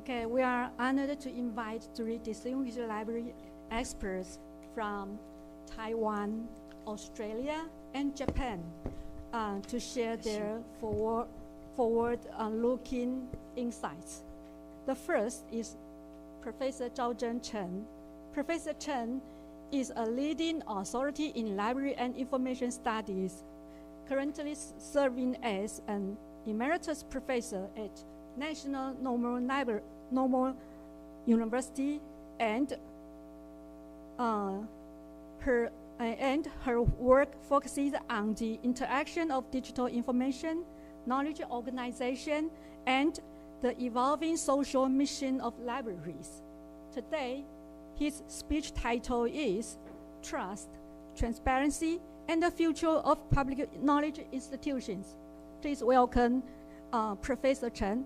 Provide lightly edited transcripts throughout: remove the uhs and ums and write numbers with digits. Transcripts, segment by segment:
Okay, we are honored to invite three distinguished library experts from Taiwan, Australia, and Japan to share their forward-looking insights. The first is Professor Chao-Chen Chen. Professor Chen is a leading authority in library and information studies, currently serving as an Emeritus Professor at National Normal University, and her work focuses on the interaction of digital information, knowledge organization, and the evolving social mission of libraries. Today, his speech title is Trust, Transparency, and the Future of Public Knowledge Institutions. Please welcome Professor Chen.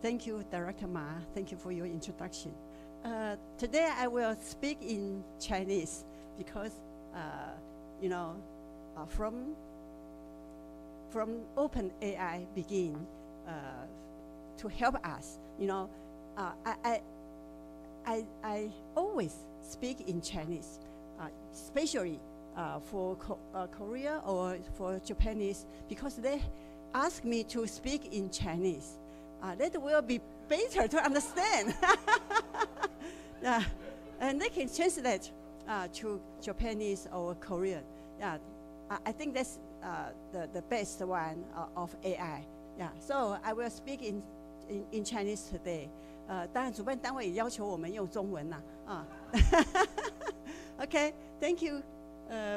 Thank you, Director Ma. Thank you for your introduction. Today I will speak in Chinese because, from OpenAI begin to help us. I always speak in Chinese, especially for Korea or for Japanese, because they ask me to speak in Chinese. That will be better to understand. Yeah, and they can translate to Japanese or Korean. Yeah, I think that's the best one of AI. Yeah, so I will speak in Chinese today. 当然，主办单位也要求我们用中文呐。OK, thank you.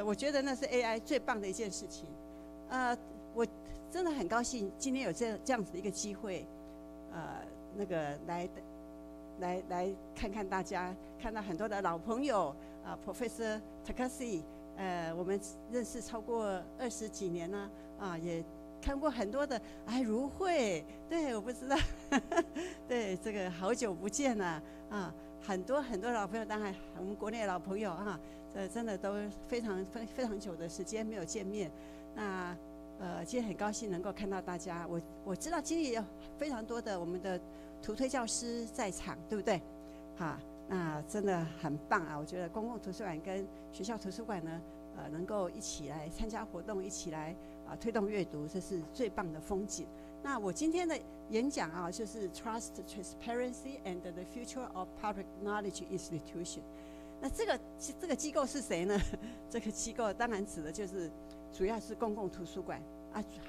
我觉得那是 AI 最棒的一件事情。我真的很高兴今天有这样子的一个机会，来看看大家，看到很多的老朋友Professor Takashi， 我们认识超过20几年了，也看过很多的如慧，对，我不知道，对，这个好久不见了很多老朋友，当然我们国内的老朋友真的都非常久的时间没有见面，那。今天很高兴能够看到大家。我知道今天也有非常多的我们的图推教师在场，对不对？那真的很棒啊！我觉得公共图书馆跟学校图书馆呢，能够一起来参加活动，一起来推动阅读，这是最棒的风景。那我今天的演讲就是 Trust, Transparency, and the Future of Public Knowledge Institution。那这个机构是谁呢？这个机构当然指的就是主要是公共图书馆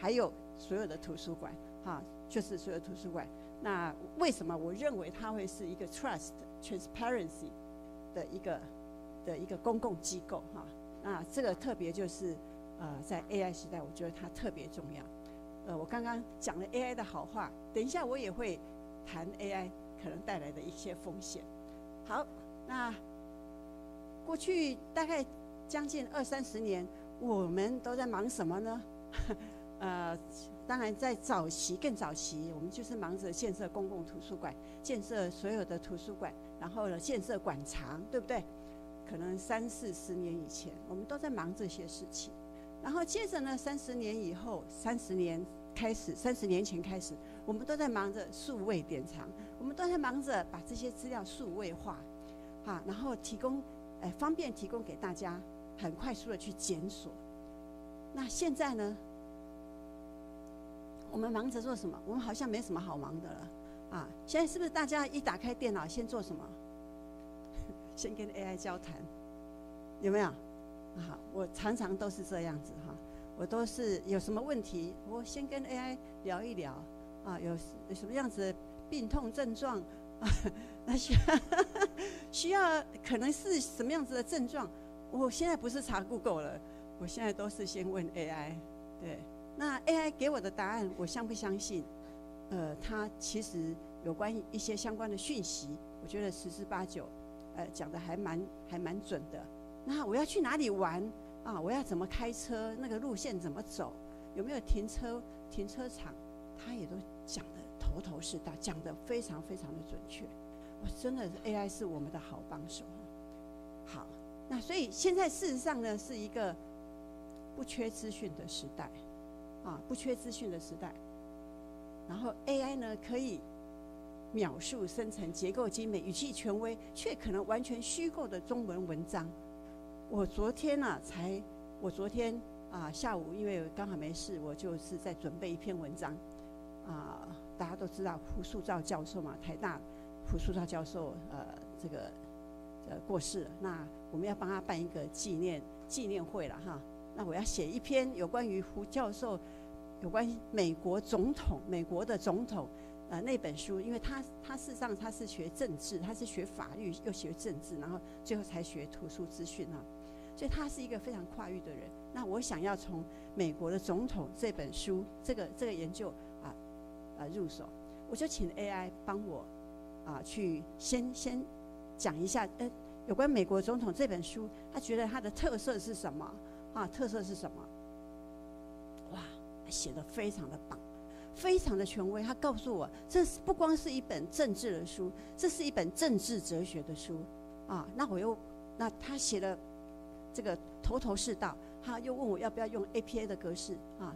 还有所有的图书馆就是所有图书馆。那为什么我认为它会是一个 Trust, Transparency 的一个公共机构那这个特别就是在 AI 时代，我觉得它特别重要。我刚刚讲了 AI 的好话，等一下我也会谈 AI 可能带来的一些风险。好，那过去大概将近20-30年，我们都在忙什么呢？当然在更早期，我们就是忙着建设公共图书馆，建设所有的图书馆，然后呢建设馆藏，对不对？可能30-40年以前，我们都在忙这些事情。然后接着呢，30年以后，30年前开始，我们都在忙着数位典藏，我们都在忙着把这些资料数位化，然后方便提供给大家，很快速的去检索。那现在呢，我们忙着做什么？我们好像没什么好忙的了现在是不是大家一打开电脑先做什么？先跟 AI 交谈，有没有？我常常都是这样子我都是有什么问题，我先跟 AI 聊一聊有什么样子的病痛症状那需要可能是什么样子的症状？我现在不是查 Google 了，我现在都是先问 AI。对，那 AI 给我的答案，我相不相信？它其实有关一些相关的讯息，我觉得十之八九，讲的还蛮准的。那我要去哪里玩啊？我要怎么开车？那个路线怎么走？有没有停车场？它也都讲的头头是道，讲的非常非常的准确。我真的 AI 是我们的好帮手。好，那所以现在事实上呢，是一个不缺资讯的时代，不缺资讯的时代。然后 AI 呢，可以描述生成结构精美、语气权威，却可能完全虚构的中文文章。我昨天下午因为刚好没事，我就是在准备一篇文章。大家都知道胡树照教授嘛，台大胡树照教授过世了，那我们要帮他办一个纪念会了哈。那我要写一篇有关于胡教授，有关美国的总统那本书，因为他事实上他是学政治，他是学法律又学政治，然后最后才学图书资讯所以他是一个非常跨域的人。那我想要从美国的总统这本书这个研究入手，我就请 AI 帮我去先讲一下有关美国总统这本书，他觉得他的特色是什么特色是什么？哇，写得非常的棒，非常的权威。他告诉我，这不光是一本政治的书，这是一本政治哲学的书那他写了这个头头是道。他又问我要不要用 APA 的格式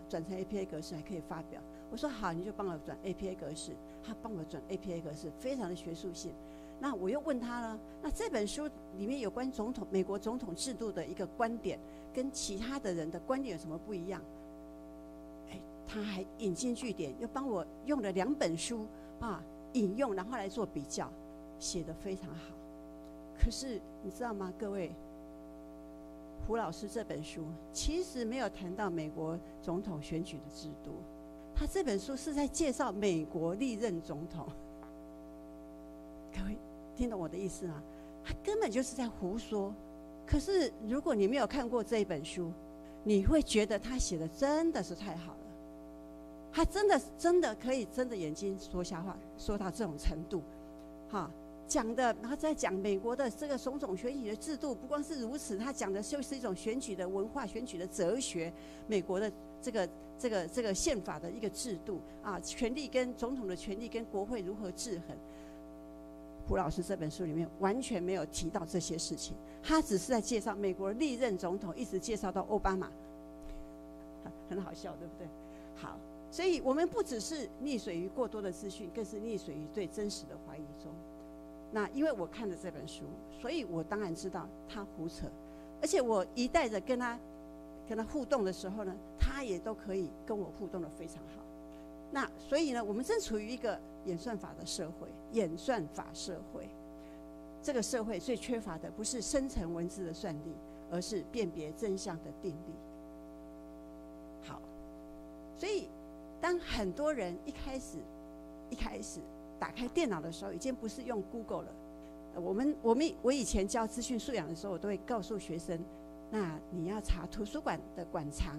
转成 APA 格式还可以发表。我说好，你就帮我转 APA 格式。他帮我转 APA 格式，非常的学术性。那我又问他了，那这本书里面有关美国总统制度的一个观点，跟其他的人的观点有什么不一样？他还引经据典，又帮我用了2本书引用，然后来做比较，写得非常好。可是你知道吗，各位？胡老师这本书其实没有谈到美国总统选举的制度，他这本书是在介绍美国历任总统。各位听懂我的意思吗？他根本就是在胡说。可是如果你没有看过这一本书，你会觉得他写的真的是太好了。他真的可以真的眼睛说瞎话，说到这种程度，讲的，然后再讲美国的这个种种选举的制度，不光是如此，他讲的就是一种选举的文化、选举的哲学，美国的这个宪法的一个制度权力跟总统的权力跟国会如何制衡。胡老师这本书里面完全没有提到这些事情，他只是在介绍美国历任总统，一直介绍到奥巴马，很好笑，对不对？好，所以我们不只是溺水于过多的资讯，更是溺水于对真实的怀疑中。那因为我看了这本书，所以我当然知道他胡扯，而且我一再的跟他互动的时候呢，他也都可以跟我互动得非常好。那所以呢，我们正处于一个演算法的社会，演算法社会。这个社会最缺乏的不是生成文字的算力，而是辨别真相的定力。好，所以当很多人一开始打开电脑的时候，已经不是用 Google 了。我以前教资讯素养的时候，我都会告诉学生，那你要查图书馆的馆藏，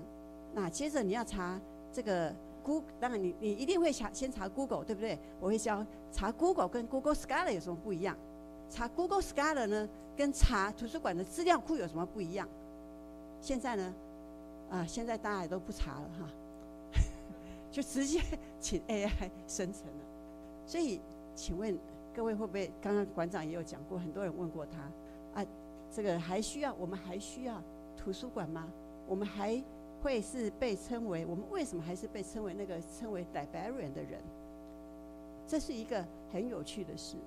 那接着你要查这个 Google， 当然你一定会先查 Google， 对不对？我会教查 Google 跟 Google Scholar 有什么不一样？查 Google Scholar 呢，跟查图书馆的资料库有什么不一样？现在呢，现在大家也都不查了就直接请 AI 生成了。所以，请问各位会不会？刚刚馆长也有讲过，很多人问过他这个我们还需要图书馆吗？我们还会是被称为，我们为什么还是被称为称为 Librarian 的人？这是一个很有趣的事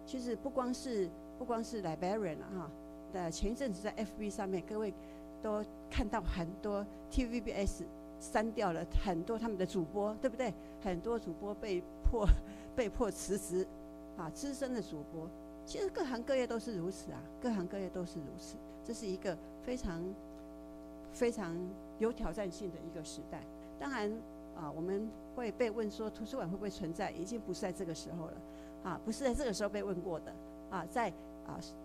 其实不光是 Librarian 前一阵子在 FB 上面，各位都看到很多 TVBS 删掉了很多他们的主播，对不对？很多主播被迫辞职资深的主播。其实各行各业都是如此各行各业都是如此。这是一个非常非常有挑战性的一个时代。当然我们会被问说图书馆会不会存在，已经不是在这个时候了不是在这个时候被问过的在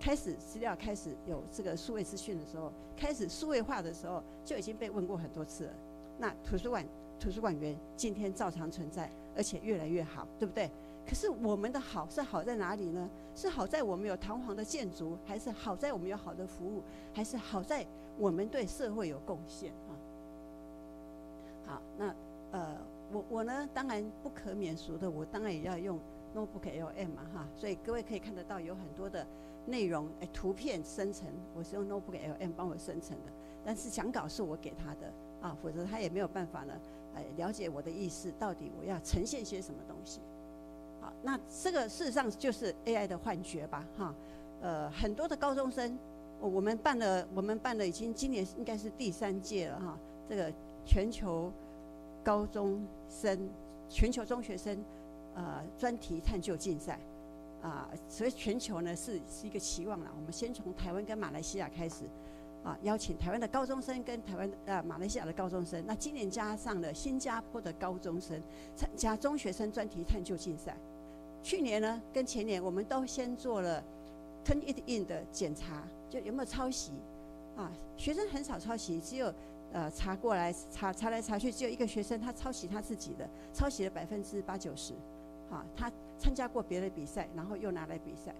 开始资料开始有这个数位资讯的时候，开始数位化的时候，就已经被问过很多次了那图书馆员今天照常存在，而且越来越好，对不对？可是我们的好是好在哪里呢？是好在我们有堂皇的建筑，还是好在我们有好的服务，还是好在我们对社会有贡献啊？好，那我呢，当然不可免俗的，我当然也要用 Notebook LM 嘛哈，所以各位可以看得到有很多的内容，图片生成，我是用 Notebook LM 帮我生成的，但是讲稿是我给他的啊，否则他也没有办法呢，了解我的意思，到底我要呈现些什么东西。好，那这个事实上就是 AI 的幻觉吧，哈，很多的高中生，我们办了已经今年应该是第3届了哈，这个全球中学生专题探究竞赛所以全球呢是一个期望啦，我们先从台湾跟马来西亚开始邀请台湾的高中生跟马来西亚的高中生，那今年加上了新加坡的高中生参加中学生专题探究竞赛。去年呢跟前年我们都先做了 turn it in 的检查，就有没有抄袭学生很少抄袭，只有查过来查来查去，只有一个学生他抄袭他自己的，抄袭了80%-90%他参加过别的比赛，然后又拿来比赛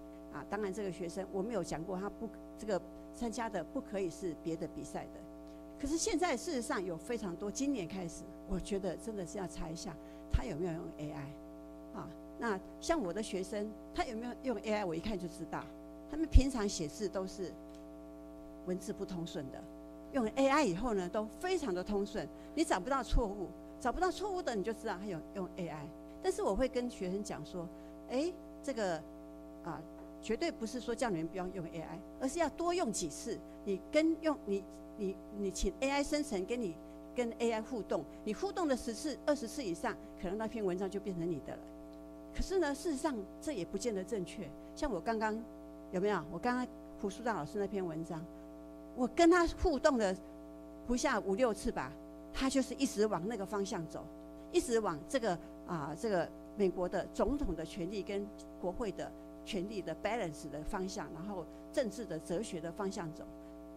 当然这个学生我没有讲过，他这个参加的不可以是别的比赛的。可是现在事实上有非常多，今年开始我觉得真的是要查一下他有没有用 AI 那像我的学生他有没有用 AI， 我一看就知道，他们平常写字都是文字不通顺的，用 AI 以后呢都非常的通顺，你找不到错误的你就知道他有用 AI。但是我会跟学生讲说，这个绝对不是说叫你们不要用 AI， 而是要多用几次。你请 AI 生成，跟 AI 互动，你互动的10次、20次以上，可能那篇文章就变成你的了。可是呢，事实上这也不见得正确。像我刚刚有没有？我刚刚胡淑大老师那篇文章，我跟他互动了不下5、6次吧，他就是一直往那个方向走，一直往这个美国的总统的权力跟国会的权力的 balance 的方向，然后政治的哲学的方向走。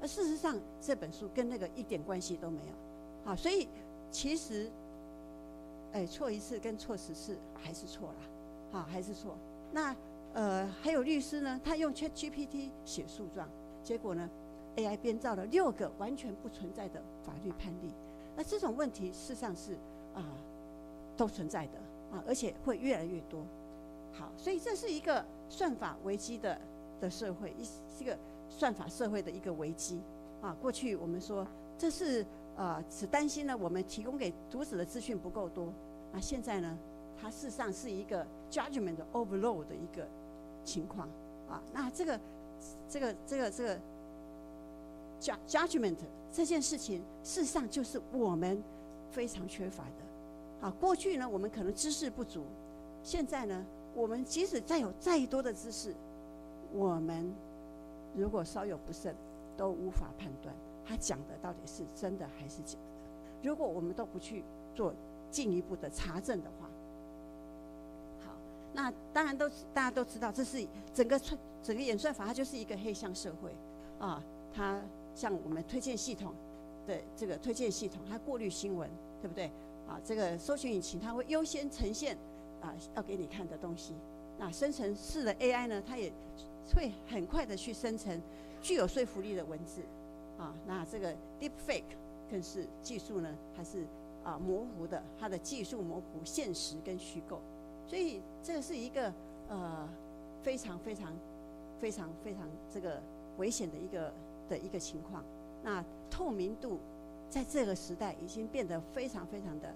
而事实上这本书跟那个一点关系都没有所以其实错1次跟错10次还是错啦还是错。那还有律师呢，他用 ChatGPT 写诉状，结果呢 AI 编造了6个完全不存在的法律判例。那这种问题事实上是都存在的而且会越来越多。好，所以这是一个算法危机的社会，是一个算法社会的一个危机过去我们说这是只担心呢我们提供给读者的资讯不够多，那现在呢它事实上是一个 judgment overload 的一个情况那这个 judgment 这件事情事实上就是我们非常缺乏的过去呢我们可能知识不足，现在呢我们即使再多的知识，我们如果稍有不慎都无法判断他讲的到底是真的还是假的，如果我们都不去做进一步的查证的话。好，那当然大家都知道，这是整个演算法它就是一个黑箱社会它像我们推荐系统的这个推荐系统，它过滤新闻，对不对这个搜寻引擎它会优先呈现要给你看的东西。那生成式的 AI 呢，它也会很快的去生成具有说服力的文字那这个 Deepfake 更是技术呢还是模糊的，它的技术模糊现实跟虚构，所以这是一个非常这个危险的一个情况。那透明度在这个时代已经变得非常的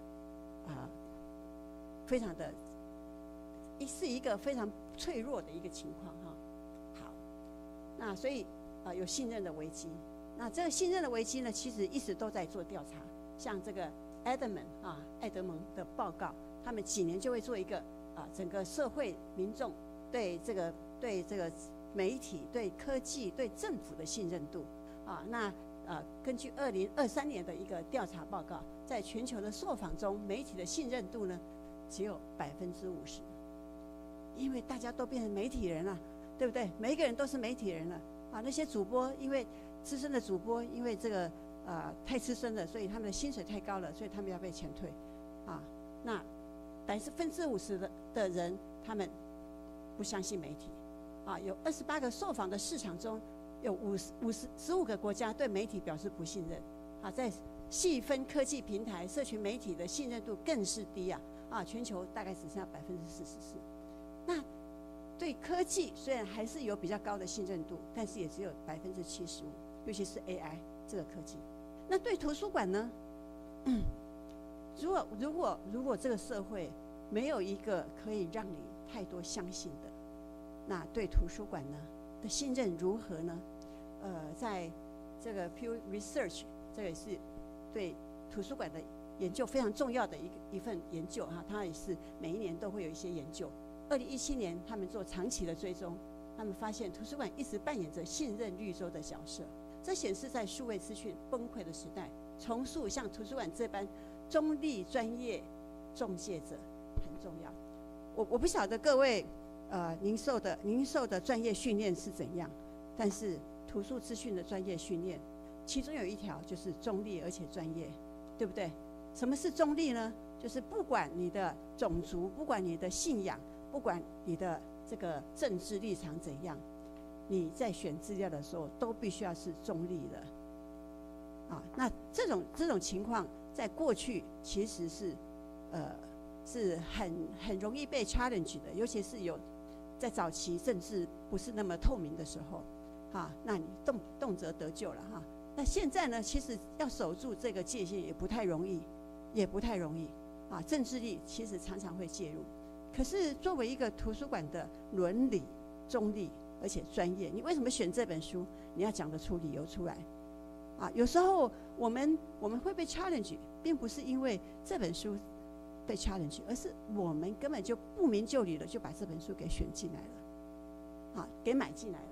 是一个非常脆弱的一个情况好，那所以有信任的危机。那这个信任的危机呢，其实一直都在做调查。像这个艾德蒙的报告，他们几年就会做一个整个社会民众对这个媒体、对科技、对政府的信任度那根据2023年的一个调查报告，在全球的受访中，媒体的信任度呢只有50%，因为大家都变成媒体人了，对不对？每一个人都是媒体人了那些主播，因为资深的主播，因为这个太资深了，所以他们的薪水太高了，所以他们要被遣退。那50%的人他们不相信媒体。有28个受访的市场中，有15个国家对媒体表示不信任。在细分科技平台、社群媒体的信任度更是低全球大概只剩下44%。那对科技虽然还是有比较高的信任度，但是也只有75%，尤其是 AI 这个科技。那对图书馆呢？如果这个社会没有一个可以让你太多相信的，那对图书馆呢的信任如何呢？在这个 Pew Research， 这也是对图书馆的研究非常重要的一份研究它也是每一年都会有一些研究。2017年他们做长期的追踪，他们发现图书馆一直扮演着信任绿洲的角色。这显示在数位资讯崩溃的时代，重塑像图书馆这般中立专业中介者很重要。我不晓得各位您受的专业训练是怎样，但是图书资讯的专业训练，其中有一条就是中立而且专业，对不对？什么是中立呢？就是不管你的种族，不管你的信仰，不管你的这个政治立场怎样，你在选资料的时候都必须要是中立的。那这种情况在过去其实是很容易被 challenge 的，尤其是有在早期政治不是那么透明的时候，那你动辄得咎了那现在呢，其实要守住这个界限也不太容易，政治力其实常常会介入。可是作为一个图书馆的伦理、中立而且专业，你为什么选这本书？你要讲得出理由出来。有时候我们会被 challenge， 并不是因为这本书被 challenge， 而是我们根本就不明就里的就把这本书给选进来了，给买进来了。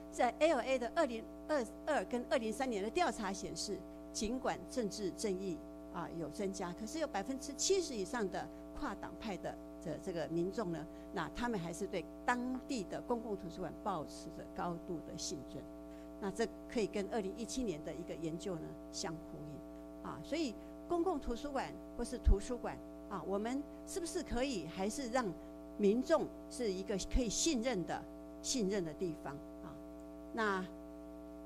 在 ALA 的2022跟2023年的调查显示，尽管政治正义有增加，可是有70%以上的跨党派的这个民众呢，那他们还是对当地的公共图书馆抱持着高度的信任。那这可以跟2017年的一个研究呢相呼应所以公共图书馆或是图书馆我们是不是可以还是让民众是一个可以信任的地方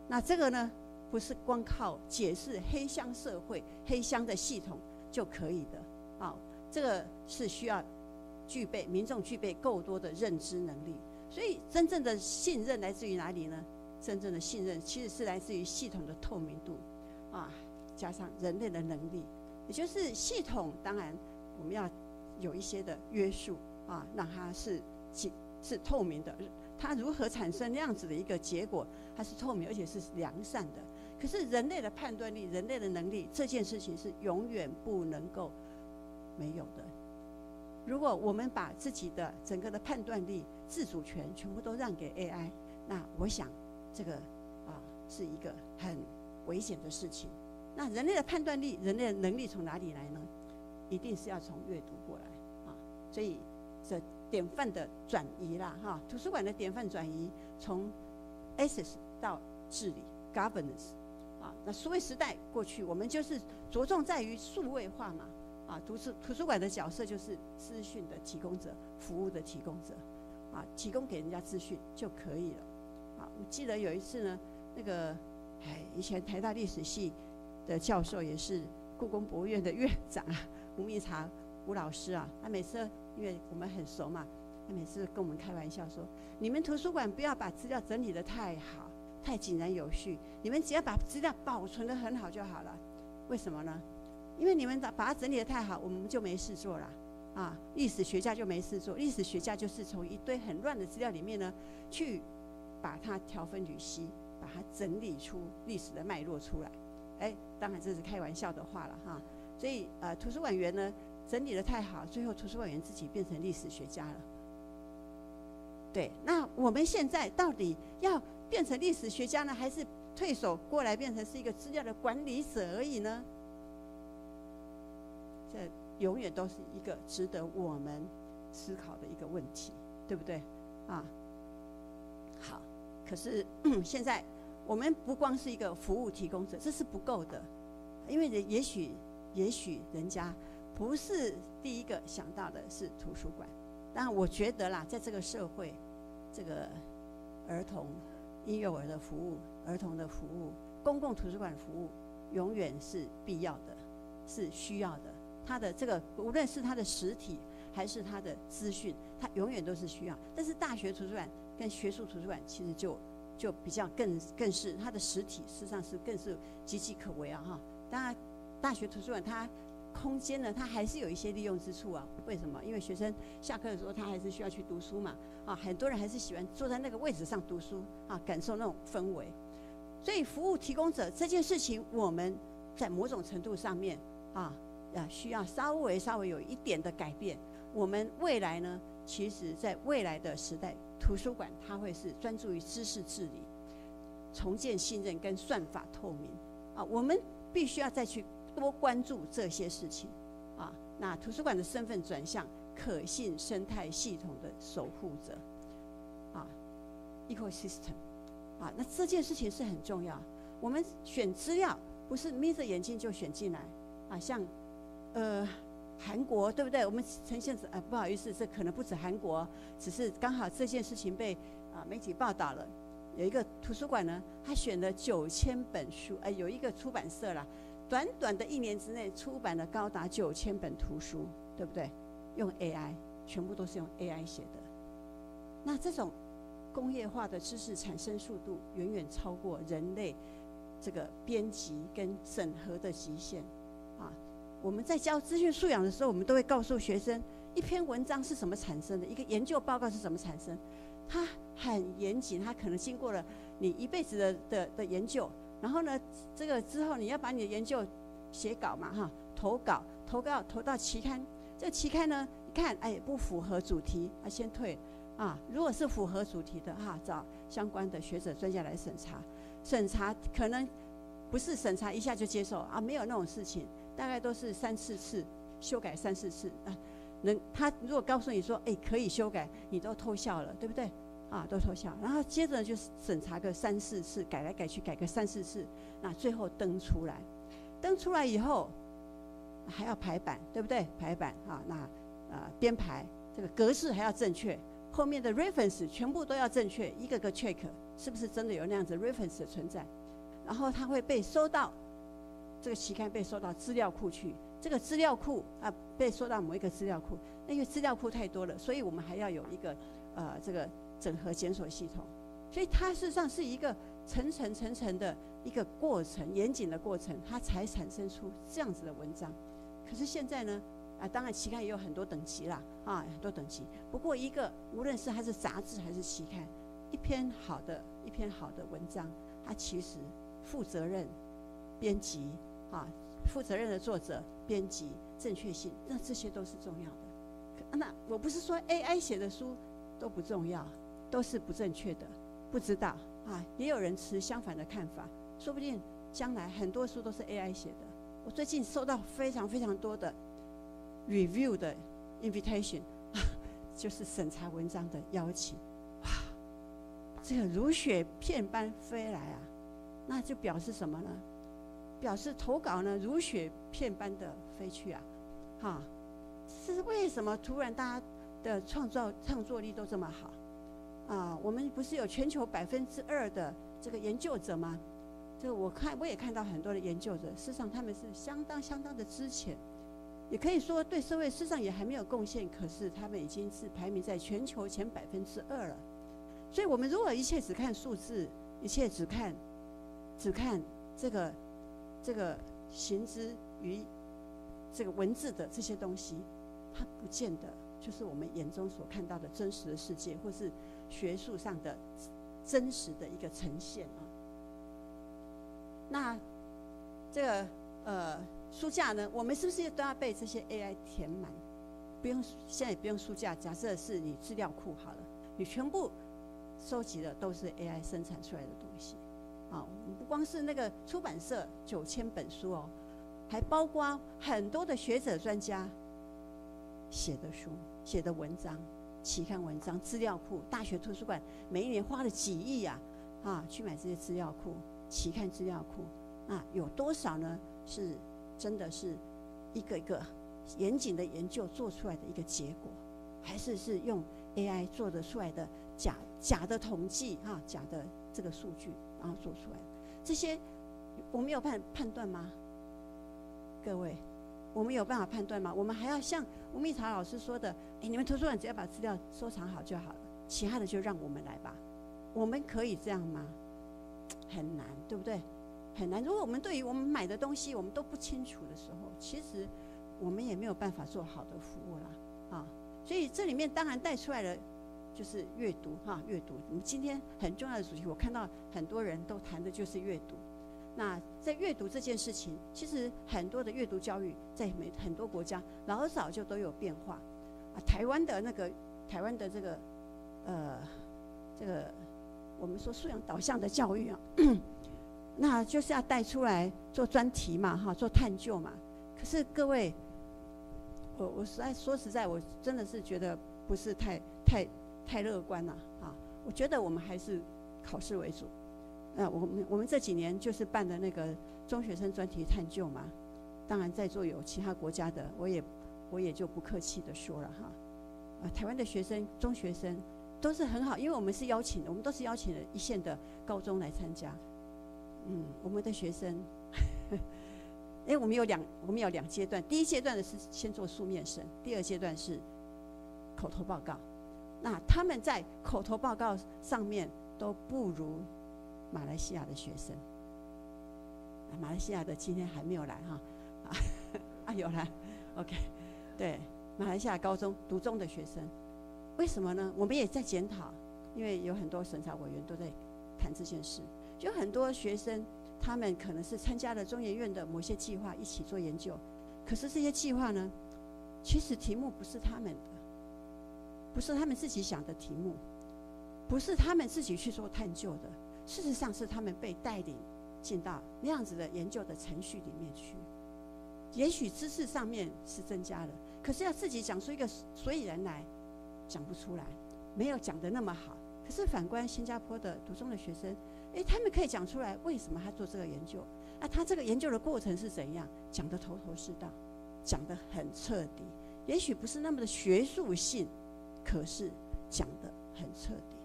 那这个呢，不是光靠解释黑箱社会、黑箱的系统就可以的这个是需要民众具备够多的认知能力。所以真正的信任来自于哪里呢？真正的信任其实是来自于系统的透明度加上人类的能力，也就是系统当然我们要有一些的约束让它是透明的，它如何产生那样子的一个结果，它是透明而且是良善的。可是人类的判断力、人类的能力这件事情是永远不能够没有的。如果我们把自己的整个的判断力、自主权全部都让给 AI， 那我想这个是一个很危险的事情。那人类的判断力、人类的能力从哪里来呢？一定是要从阅读过来所以这典范的转移啦图书馆的典范转移，从 access 到治理 governance那数位时代过去，我们就是着重在于数位化嘛图书馆的角色就是资讯的提供者、服务的提供者提供给人家资讯就可以了我记得有一次呢，那个以前台大历史系的教授，也是故宫博物院的院长吴密察吴老师他每次因为我们很熟嘛，他每次跟我们开玩笑说，你们图书馆不要把资料整理得太好、太井然有序，你们只要把资料保存得很好就好了。为什么呢？因为你们把它整理得太好，我们就没事做了历史学家就没事做。历史学家就是从一堆很乱的资料里面呢，去把它条分缕析，把它整理出历史的脉络出来。当然这是开玩笑的话了所以图书馆员呢整理得太好，最后图书馆员自己变成历史学家了。对，那我们现在到底要变成历史学家呢，还是退守过来变成是一个资料的管理者而已呢？这永远都是一个值得我们思考的一个问题，对不对好，可是现在我们不光是一个服务提供者，这是不够的，因为也许人家不是第一个想到的是图书馆。当然我觉得啦，在这个社会，这个儿童婴幼儿的服务、儿童的服务、公共图书馆服务永远是必要的，是需要的。它的这个无论是它的实体还是它的资讯，它永远都是需要。但是大学图书馆跟学术图书馆其实就比较更是它的实体，事实上是更是岌岌可危啊哈。当然，大学图书馆它空间呢，它还是有一些利用之处啊。为什么？因为学生下课的时候，他还是需要去读书嘛。啊，很多人还是喜欢坐在那个位置上读书啊，感受那种氛围。所以，服务提供者这件事情，我们在某种程度上面需要稍微有一点的改变。我们未来呢，其实在未来的时代，图书馆它会是专注于知识治理、重建信任跟算法透明啊。我们必须要再去多关注这些事情啊。那图书馆的身份转向可信生态系统的守护者啊 ，ecosystem 啊，那这件事情是很重要。我们选资料不是眯着眼睛就选进来啊，像韩国对不对？我们呈现不好意思，这可能不止韩国，只是刚好这件事情被媒体报道了。有一个图书馆呢，他选了9000本书，有一个出版社啦，短短的1年之内出版了高达9000本图书，对不对？用 AI， 全部都是用 AI 写的。那这种工业化的知识产生速度远远超过人类这个编辑跟整合的极限啊。我们在教资讯素养的时候，我们都会告诉学生，一篇文章是怎么产生的，一个研究报告是怎么产生。它很严谨，它可能经过了你一辈子的研究，然后呢，这个之后你要把你的研究写稿嘛哈，投到期刊。这个期刊呢，一看不符合主题，先退啊。如果是符合主题的找相关的学者专家来审查。审查可能不是审查一下就接受啊，没有那种事情，大概都是3、4次修改3、4次啊。他如果告诉你说可以修改，你都偷笑了，对不对？啊，都偷笑。然后接着就审查个3、4次，改来改去改个3、4次，那最后登出来。登出来以后还要排版，对不对？排版啊，那编排这个格式还要正确，后面的 reference 全部都要正确，一个个 check 是不是真的有那样子 reference 的存在。然后它会被收到这个期刊被收到资料库去。这个资料库被收到某一个资料库，因为资料库太多了，所以我们还要有一个这个整合检索系统，所以它事实上是一个层层的一个过程，严谨的过程，它才产生出这样子的文章。可是现在呢，当然期刊也有很多等级啦，很多等级。不过一个无论是它是杂志还是期刊，一篇好的文章，它其实负责任编辑负责任的作者、编辑、正确性，那这些都是重要的。那我不是说 AI 写的书都不重要，都是不正确的，不知道也有人持相反的看法，说不定将来很多书都是 AI 写的。我最近收到非常多的 review 的 invitation， 就是审查文章的邀请，这个如雪片般飞来啊，那就表示什么呢？表示投稿呢如雪片般的飞去啊，是为什么突然大家的创作力都这么好啊？我们不是有全球2%的这个研究者吗？这个我也看到很多的研究者，事实上他们是相当的资浅，也可以说对社会事实上也还没有贡献，可是他们已经是排名在全球前2%了。所以我们如果一切只看数字，一切只看这个行之于这个文字的这些东西，它不见得就是我们眼中所看到的真实的世界，或是学术上的真实的一个呈现那这个书架呢，我们是不是都要被这些 AI 填满？现在也不用书架，假设是你资料库好了，你全部收集的都是 AI 生产出来的东西不光是那个出版社9000本书还包括很多的学者专家写的书、写的文章、期刊文章、资料库。大学图书馆每一年花了几亿去买这些资料库、期刊资料库，那有多少呢？是真的是一个一个严谨的研究做出来的一个结果，还是用 AI 做得出来的假的统计假的这个数据，然后做出来的这些，我们有判断吗？各位，我们有办法判断吗？我们还要像吴蜜桃老师说的，你们图书馆只要把资料收藏好就好了，其他的就让我们来吧。我们可以这样吗？很难，对不对？很难。如果我们对于我们买的东西我们都不清楚的时候，其实我们也没有办法做好的服务啦所以这里面当然带出来了就是阅读阅读。我们今天很重要的主题，我看到很多人都谈的就是阅读。那在阅读这件事情，其实很多的阅读教育在很多国家老早就都有变化台湾的这个我们说素养导向的教育那就是要带出来做专题嘛做探究嘛。可是各位，我说实在，我真的是觉得不是太乐观了我觉得我们还是考试为主。我们这几年就是办的那个中学生专题探究嘛，当然在座有其他国家的，我也就不客气的说了台湾的学生、中学生都是很好，因为我们都是邀请了一线的高中来参加。我们的学生我们有两阶段，第一阶段的是先做书面审，第二阶段是口头报告。那他们在口头报告上面都不如马来西亚的学生。马来西亚的今天还没有来有来 OK。 对，马来西亚高中读中的学生，为什么呢？我们也在检讨，因为有很多审查委员都在谈这件事。就很多学生他们可能是参加了中研院的某些计划一起做研究，可是这些计划呢，其实题目不是他们的，不是他们自己想的题目，不是他们自己去做探究的，事实上是他们被带领进到那样子的研究的程序里面去。也许知识上面是增加了，可是要自己讲出一个所以然来，讲不出来，没有讲得那么好。可是反观新加坡的读中的学生，他们可以讲出来为什么他做这个研究，他这个研究的过程是怎样，讲得头头是道，讲得很彻底。也许不是那么的学术性，可是讲得很彻底。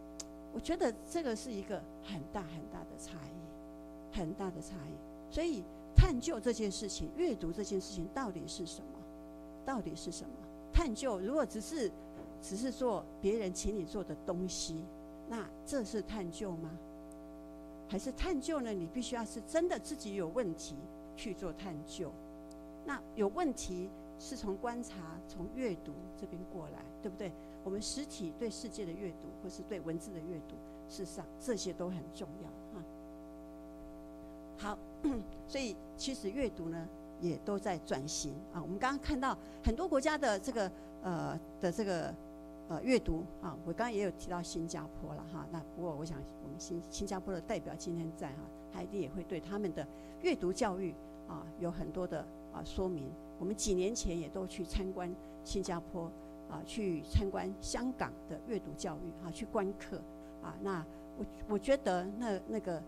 我觉得这个是一个很大很大的差异，很大的差异。所以探究这件事情，阅读这件事情到底是什么？到底是什么？探究如果只是做别人请你做的东西，那这是探究吗？还是探究呢？你必须要是真的自己有问题去做探究。那有问题是从观察、从阅读这边过来，对不对？我们实体对世界的阅读，或是对文字的阅读，事实上这些都很重要好，所以其实阅读呢也都在转型我们刚刚看到很多国家的这个阅读我刚刚也有提到新加坡了那不过我想我们新加坡的代表今天在他一定也会对他们的阅读教育有很多的说明。我们几年前也都去参观新加坡去参观香港的阅读教育去观课那我觉得那个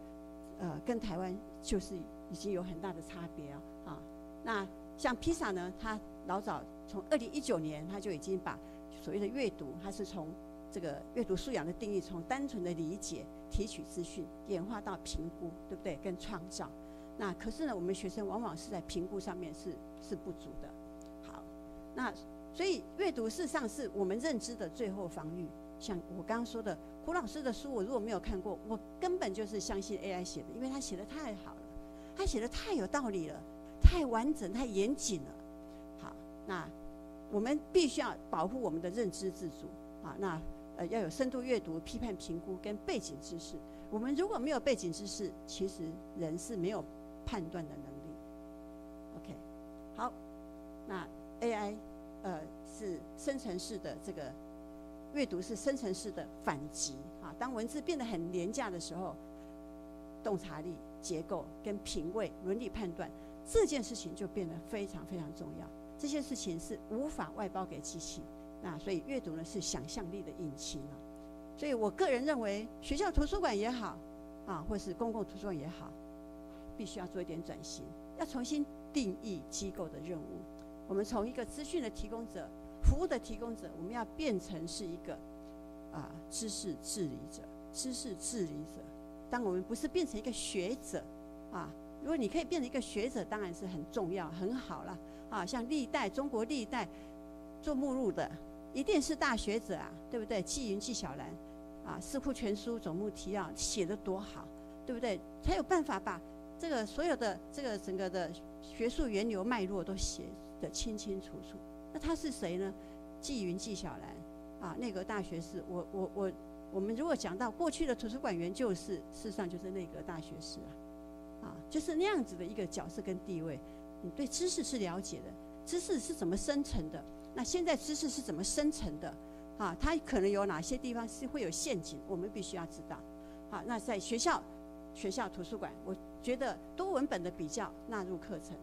跟台湾就是已经有很大的差别那像披萨呢，他老早从2019年他就已经把所谓的阅读，它是从这个阅读素养的定义，从单纯的理解、提取资讯，演化到评估，对不对？跟创造。那可是呢，我们学生往往是在评估上面是不足的。好，那所以阅读事实上是我们认知的最后防御。像我刚刚说的，胡老师的书，我如果没有看过，我根本就是相信 AI 写的，因为他写的太好了，他写的太有道理了，太完整、太严谨了。好，那我们必须要保护我们的认知自主那要有深度阅读、批判评估跟背景知识。我们如果没有背景知识，其实人是没有判断的能力。OK， 好，那 AI 是生成式的这个阅读是生成式的反击当文字变得很廉价的时候，洞察力、结构跟品味、伦理判断这件事情就变得非常非常重要。这些事情是无法外包给机器，那所以阅读呢是想象力的引擎所以我个人认为，学校图书馆也好或是公共图书馆也好，必须要做一点转型，要重新定义机构的任务。我们从一个资讯的提供者、服务的提供者，我们要变成是一个知识治理者。知识治理者，当我们不是变成一个学者如果你可以变成一个学者，当然是很重要、很好了像中国历代做目录的，一定是大学者对不对？纪云、纪晓岚四库全书总目提要写得多好，对不对？才有办法把这个所有的这个整个的学术源流脉络都写得清清楚楚。那他是谁呢？纪云、纪晓岚内阁大学士。我们如果讲到过去的图书馆员，事实上就是内阁大学士就是那样子的一个角色跟地位。你对知识是了解的，知识是怎么生成的？那现在知识是怎么生成的？它可能有哪些地方是会有陷阱，我们必须要知道。那在学校图书馆，我觉得多文本的比较纳入课程，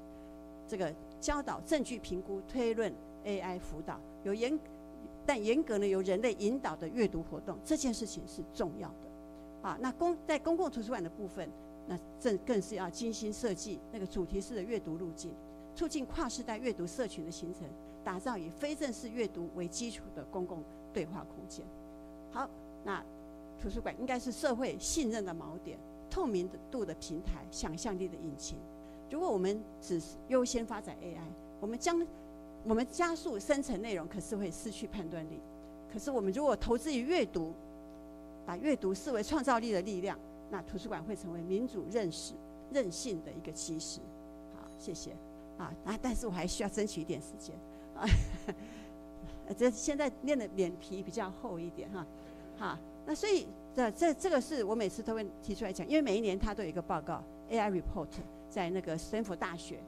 这个教导证据评估、推论、AI 辅导，但严格呢由人类引导的阅读活动，这件事情是重要的。那在公共图书馆的部分，那这更是要精心设计那个主题式的阅读路径，促进跨世代阅读社群的形成，打造以非正式阅读为基础的公共对话空间。好，那图书馆应该是社会信任的锚点、透明度的平台、想象力的引擎。如果我们只优先发展 AI， 我们加速生成内容，可是会失去判断力。可是我们如果投资于阅读，把阅读视为创造力的力量，那图书馆会成为民主韧性的一个基石。好，谢谢但是我还需要争取一点时间这现在练的脸皮比较厚一点那所以这个是我每次都会提出来讲，因为每一年它都有一个报告 AI report 在那个斯坦福大学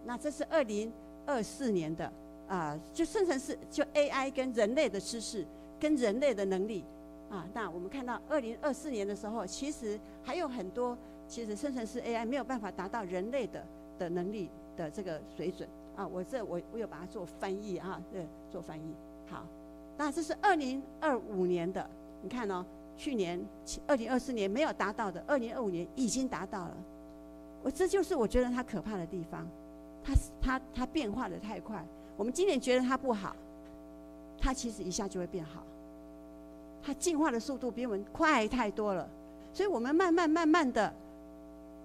那这是2024年的就生成式，就 AI 跟人类的知识跟人类的能力那我们看到2024年的时候，其实还有很多，其实生成式 AI 没有办法达到人类的能力的这个水准我有把它做翻译做翻译。好，那这是2025年的，你看去年2024年没有达到的，2025年已经达到了。这就是我觉得它可怕的地方，它变化的太快。我们今年觉得它不好，它其实一下就会变好。它进化的速度比我们快太多了，所以我们慢慢的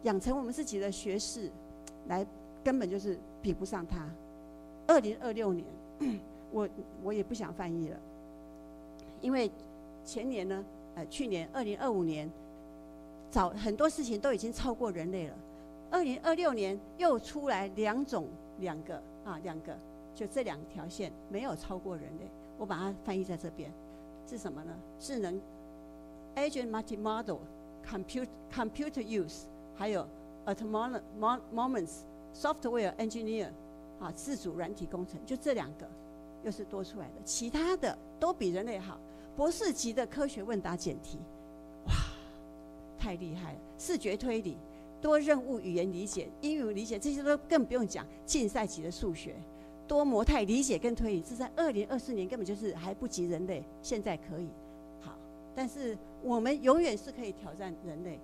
养成我们自己的学识，来根本就是比不上它。2026年，我也不想翻译了，因为前年呢，去年2025年，很多事情都已经超过人类了。2026年又出来两个，就这2条线没有超过人类，我把它翻译在这边。是什么呢？智能 agent multimodal computer use， 还有 autonomous software engineer 自主软体工程，就这2个又是多出来的，其他的都比人类好。博士级的科学问答简题，哇，太厉害了！视觉推理、多任务语言理解、英语理解，这些都更不用讲。竞赛级的数学。多模态理解跟推理，这在2024年根本就是还不及人类，现在可以。好，但是我们永远是可以挑战人类，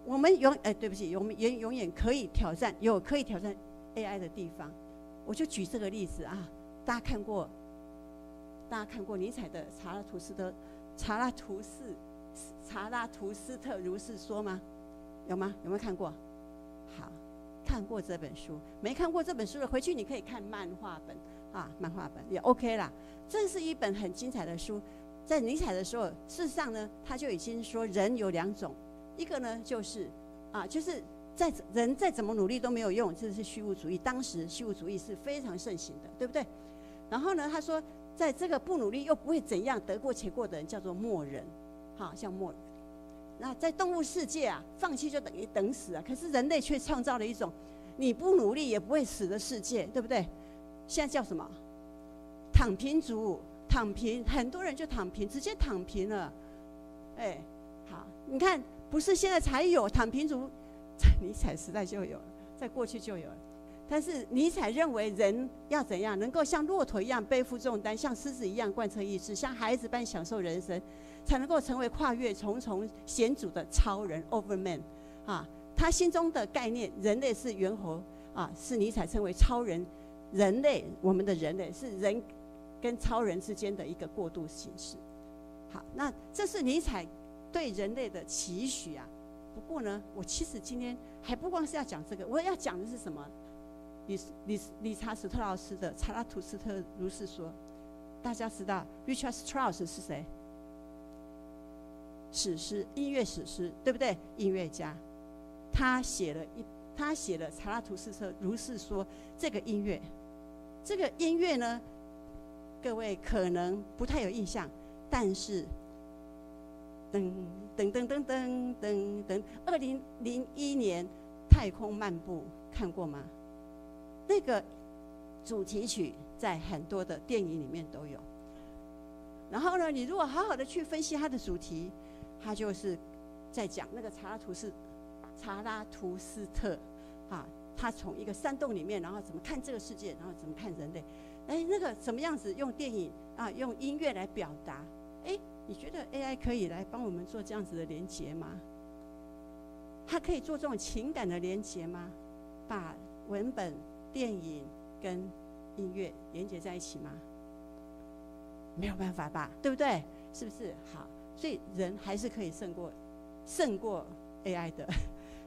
我们对不起，我们永远可以挑战可以挑战 AI 的地方。我就举这个例子大家看过尼采的查拉图斯特如是说吗？有吗？有没有看过？好。看过这本书，没看过这本书的，回去你可以看漫画本漫画本也 OK 啦。这是一本很精彩的书。在尼采的时候，事实上呢，他就已经说人有2种，一个呢就是人再怎么努力都没有用，这是虚无主义。当时虚无主义是非常盛行的，对不对？然后呢，他说，在这个不努力又不会怎样得过且过的人叫做末人，像末人。那在动物世界放弃就等于等死可是人类却创造了一种你不努力也不会死的世界，对不对？现在叫什么？躺平族，躺平，很多人就躺平，直接躺平了。好，你看，不是现在才有躺平族，在尼采时代就有了，在过去就有了。但是尼采认为人要怎样能够像骆驼一样背负重担，像狮子一样贯彻意志，像孩子般享受人生，才能够成为跨越重重险阻的超人 Overman 啊。他心中的概念，人类是猿猴啊，是尼采称为超人。人类，我们的人类是人跟超人之间的一个过渡形式。好，那这是尼采对人类的期许啊。不过呢，我其实今天还不光是要讲这个，我要讲的是什么？理查史特劳斯的《查拉图斯特如是说》，大家知道 Richard Strauss 是谁？史诗，音乐史诗，对不对？音乐家，他写了《查拉图斯特如是说》这个音乐。这个音乐呢，各位可能不太有印象，但是噔噔噔噔噔噔噔，2001年《太空漫步》看过吗？那个主题曲在很多的电影里面都有。然后呢，你如果好好的去分析它的主题，它就是在讲那个查拉图斯特啊，他从一个山洞里面，然后怎么看这个世界，然后怎么看人类，那个怎么样子用电影啊，用音乐来表达？你觉得 AI 可以来帮我们做这样子的连结吗？它可以做这种情感的连结吗？把文本、电影跟音乐连结在一起吗？没有办法吧，对不对？是不是？好，所以人还是可以胜过 AI 的，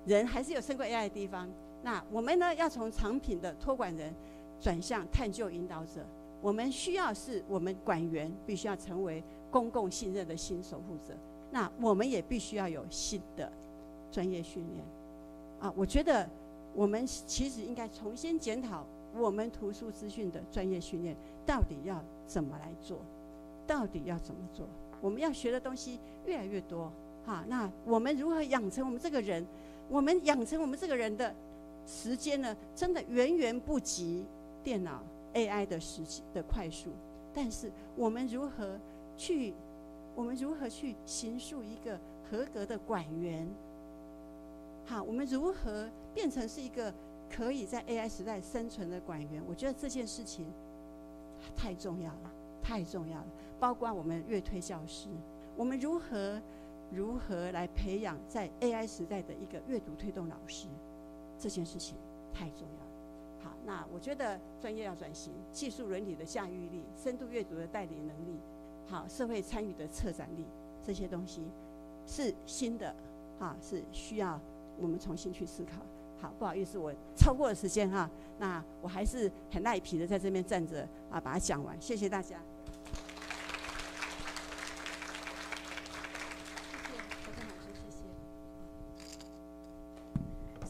人还是有胜过 AI 的地方。那我们呢，要从藏品的托管人转向探究引导者。我们需要是我们馆员必须要成为公共信任的新守护者。那我们也必须要有新的专业训练啊！我觉得我们其实应该重新检讨我们图书资讯的专业训练到底要怎么来做，到底要怎么做？我们要学的东西越来越多哈。那我们如何养成我们这个人？我们养成我们这个人的时间呢，真的远远不及电脑 AI 的快速。但是我们如何去形塑一个合格的馆员？好，我们如何变成是一个可以在 AI 时代生存的馆员？我觉得这件事情太重要了，太重要了。包括我们阅推教师，我们如何来培养在 AI 时代的一个阅读推动老师？这件事情太重要了。好，那我觉得专业要转型，技术伦理的驾驭力，深度阅读的带领能力，好，社会参与的策展力，这些东西是新的，是需要我们重新去思考。好，不好意思，我超过了时间哈，那我还是很赖皮的在这边站着把它讲完，谢谢大家。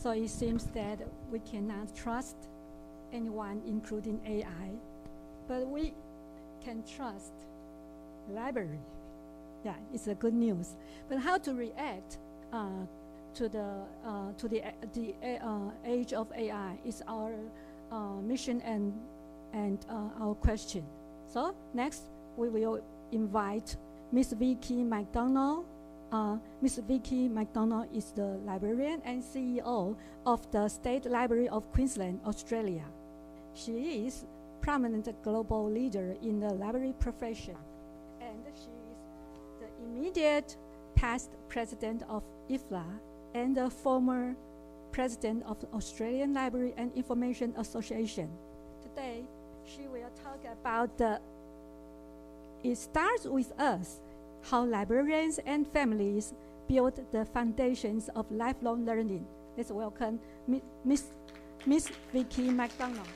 So it seems that we cannot trust anyone, including AI, but we can trust library. Yeah, it's a good news. But how to react to the age of AI is our mission and our question. So next, we will invite Ms. Vicki McDonald. Ms. Vicki McDonald is the librarian and CEO of the State Library of Queensland, Australia. She is prominent global leader in the library profession, and she is the immediate past president of IFLA and the former president of the Australian Library and Information Association. Today, she will talk about It Starts With Us, how librarians and families build the foundations of lifelong learning. Let's welcome Miss Vicki McDonald.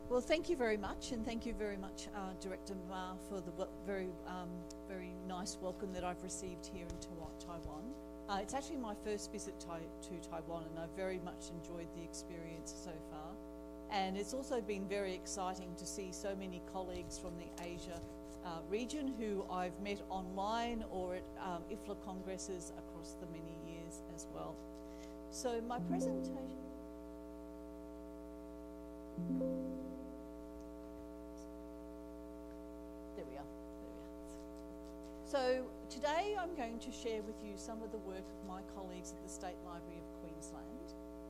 Well, thank you very much, and thank you very much, Director Ma, for the very nice welcome that I've received here in Taiwan. It's actually my first visit to Taiwan, and I've very much enjoyed the experience so far. And it's also been very exciting to see so many colleagues from the Asia region who I've met online or at IFLA congresses across the many years as well. So my presentation... There we are. So today I'm going to share with you some of the work of my colleagues at the State Library of Queensland.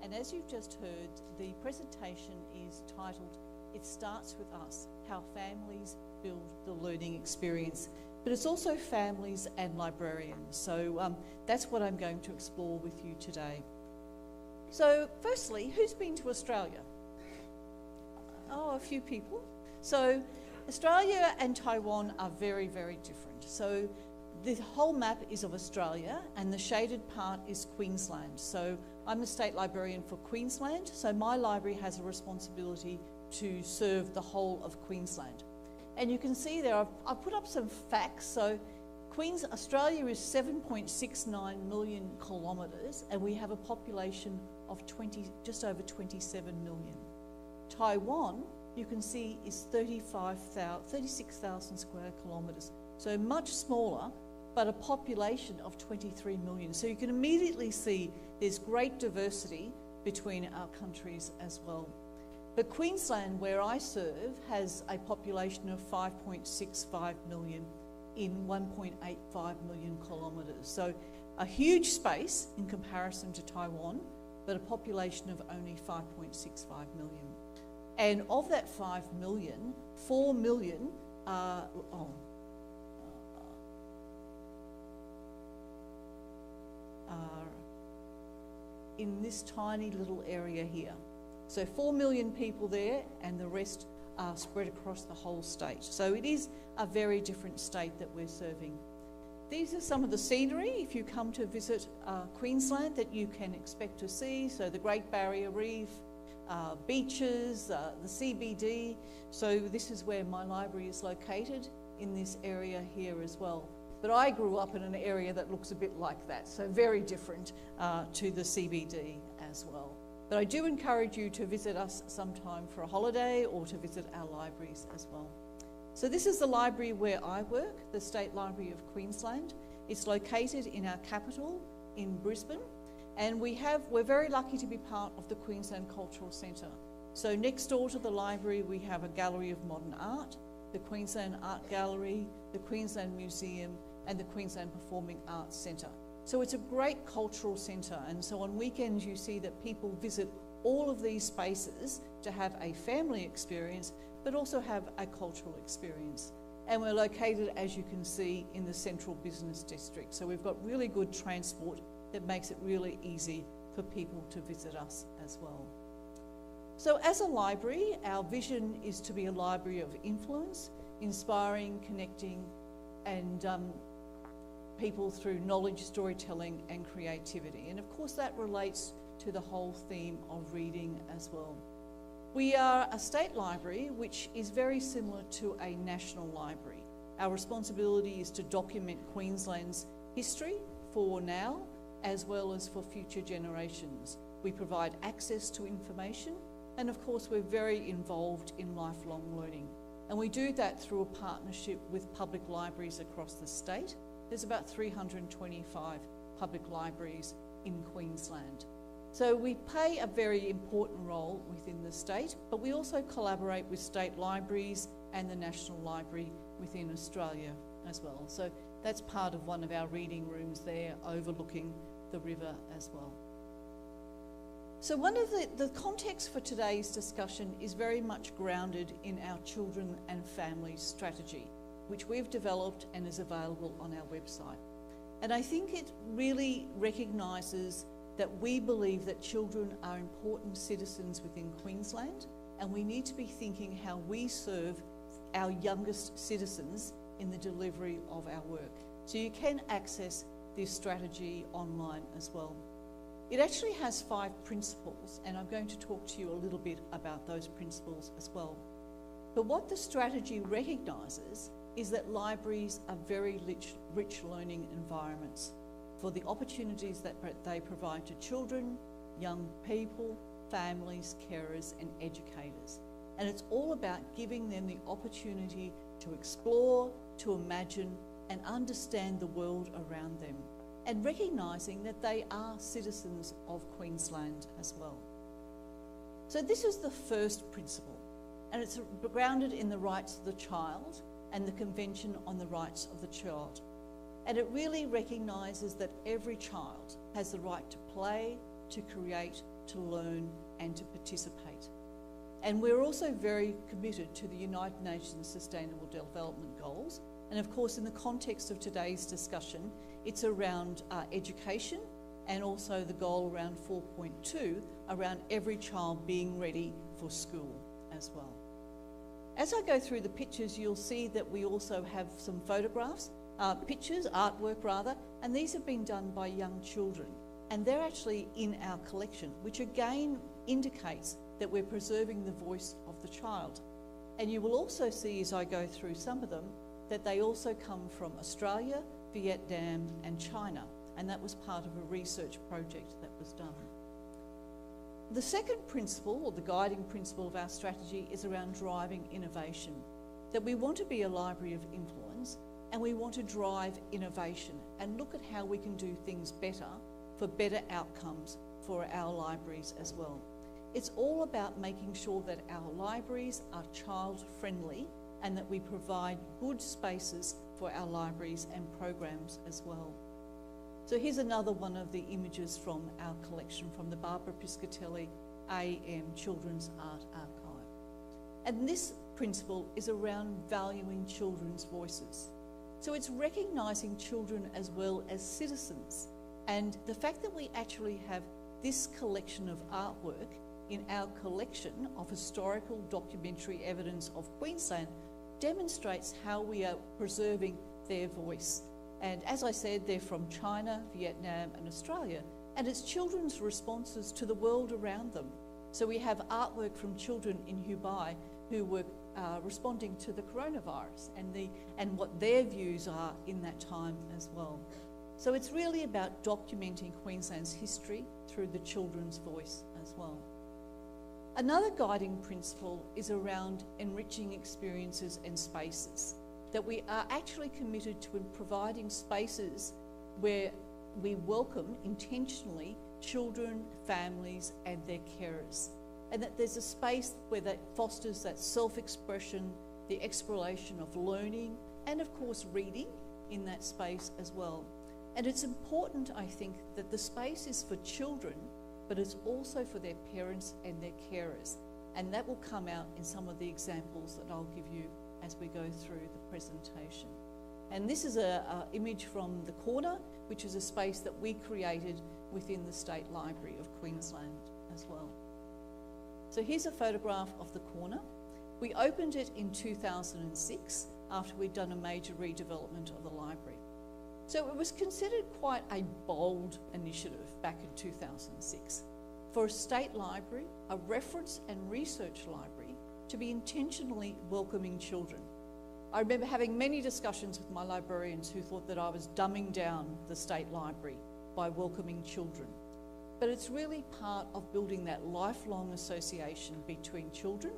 And as you've just heard, the presentation is titled, It Starts With Us, How Families Build the Learning Experience. But it's also families and librarians. So that's what I'm going to explore with you today. So firstly, who's been to Australia? Oh, a few people. So Australia and Taiwan are very, very different. So the whole map is of Australia and the shaded part is Queensland. So I'm the state librarian for Queensland. So my library has a responsibility to serve the whole of Queensland. And you can see there, I've put up some facts. So Australia is 7.69 million kilometres and we have a population of just over 27 million. Taiwan, you can see, is 36,000 square kilometres. So much smaller, but a population of 23 million. So you can immediately see there's great diversity between our countries as well. But Queensland, where I serve, has a population of 5.65 million in 1.85 million kilometres. So a huge space in comparison to Taiwan, but a population of only 5.65 million. And of that 5 million, 4 million are in this tiny little area here. So 4 million people there and the rest are spread across the whole state. So it is a very different state that we're serving. These are some of the scenery, if you come to visit Queensland, that you can expect to see. So the Great Barrier Reef, beaches, the CBD. So this is where my library is located, in this area here as well. But I grew up in an area that looks a bit like that, so very different to the CBD as well. But I do encourage you to visit us sometime for a holiday or to visit our libraries as well. So this is the library where I work, the State Library of Queensland. It's located in our capital in Brisbane, and we're very lucky to be part of the Queensland Cultural Centre. So next door to the library we have a gallery of modern art, the Queensland Art Gallery, the Queensland Museum and the Queensland Performing Arts Centre. So it's a great cultural centre, and so on weekends you see that people visit all of these spaces to have a family experience but also have a cultural experience. And we're located, as you can see, in the central business district. So we've got really good transport that makes it really easy for people to visit us as well. So as a library, our vision is to be a library of influence, inspiring, connecting, and people through knowledge, storytelling, and creativity. And of course that relates to the whole theme of reading as well. We are a state library which is very similar to a national library. Our responsibility is to document Queensland's history for now as well as for future generations. We provide access to information, and of course we're very involved in lifelong learning. And we do that through a partnership with public libraries across the state. There's about 325 public libraries in Queensland. So we play a very important role within the state, but we also collaborate with state libraries and the National Library within Australia as well. So that's part of one of our reading rooms there overlooking the river as well. So one of the context for today's discussion is very much grounded in our children and families strategy, which we've developed and is available on our website. And I think it really recognises that we believe that children are important citizens within Queensland, and we need to be thinking how we serve our youngest citizens in the delivery of our work. So you can access this strategy online as well. It actually has 5 principles, and I'm going to talk to you a little bit about those principles as well. But what the strategy recognises is that libraries are very rich learning environments for the opportunities that they provide to children, young people, families, carers and educators. And it's all about giving them the opportunity to explore, to imagine and understand the world around them, and recognising that they are citizens of Queensland as well. So this is the first principle, and it's grounded in the rights of the child and the Convention on the Rights of the Child. And it really recognises that every child has the right to play, to create, to learn, and to participate. And we're also very committed to the United Nations Sustainable Development Goals. And of course, in the context of today's discussion, it's around education, and also the goal around 4.2, around every child being ready for school as well. As I go through the pictures, you'll see that we also have some photographs, artwork rather, and these have been done by young children. And they're actually in our collection, which again indicates that we're preserving the voice of the child. And you will also see, as I go through some of them, that they also come from Australia, Vietnam, and China. And that was part of a research project that was done. The second principle, or the guiding principle of our strategy, is around driving innovation. That we want to be a library of influence, and we want to drive innovation and look at how we can do things better for better outcomes for our libraries as well. It's all about making sure that our libraries are child-friendly and that we provide good spaces for our libraries and programs as well. So here's another one of the images from our collection from the Barbara Piscatelli AM Children's Art Archive. And this principle is around valuing children's voices. So it's recognising children as well as citizens. And the fact that we actually have this collection of artwork in our collection of historical documentary evidence of Queensland demonstrates how we are preserving their voice. And as I said, they're from China, Vietnam, and Australia, and it's children's responses to the world around them. So we have artwork from children in Hubei who were responding to the coronavirus and what their views are in that time as well. So it's really about documenting Queensland's history through the children's voice as well. Another guiding principle is around enriching experiences and spaces, that we are actually committed to providing spaces where we welcome intentionally children, families, and their carers. And that there's a space where that fosters that self-expression, the exploration of learning, and of course reading in that space as well. And it's important, I think, that the space is for children, but it's also for their parents and their carers. And that will come out in some of the examples that I'll give you as we go through the presentation. And this is an image from the corner, which is a space that we created within the State Library of Queensland as well. So here's a photograph of the corner. We opened it in 2006 after we'd done a major redevelopment of the library. So it was considered quite a bold initiative back in 2006 for a state library, a reference and research library, to be intentionally welcoming children. I remember having many discussions with my librarians who thought that I was dumbing down the state library by welcoming children. But it's really part of building that lifelong association between children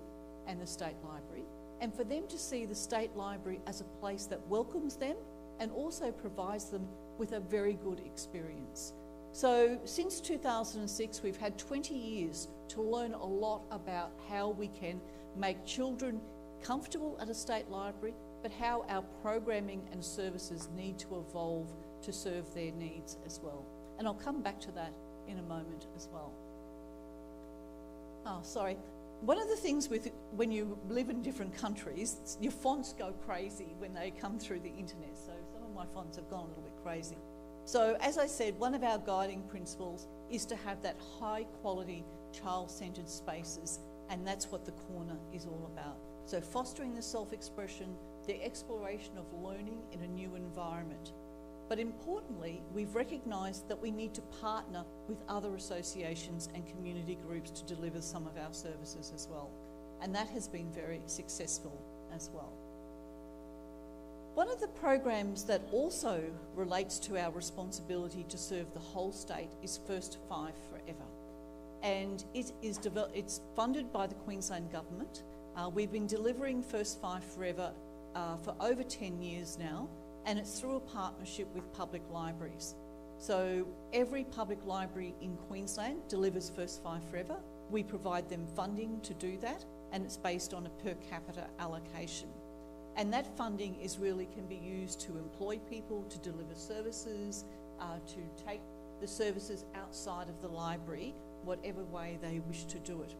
and the state library, and for them to see the state library as a place that welcomes them and also provides them with a very good experience. So since 2006, we've had 20 years to learn a lot about how we can make children comfortable at a state library, but how our programming and services need to evolve to serve their needs as well. And I'll come back to that in a moment as well. Oh, sorry. One of the things when you live in different countries, your fonts go crazy when they come through the internet. So some of my fonts have gone a little bit crazy. So as I said, one of our guiding principles is to have that high quality child-centered spaces, and that's what the corner is all about. So fostering the self-expression, the exploration of learning in a new environment. But importantly, we've recognised that we need to partner with other associations and community groups to deliver some of our services as well. And that has been very successful as well. One of the programs that also relates to our responsibility to serve the whole state is First 5 Forever. And it's funded by the Queensland Government. We've been delivering First 5 Forever for over 10 years now, and it's through a partnership with public libraries. So every public library in Queensland delivers First 5 Forever. we provide them funding to do that, and it's based on a per capita allocation. And that funding can be used to employ people, to deliver services, to take the services outside of the library, whatever way they wish to do it.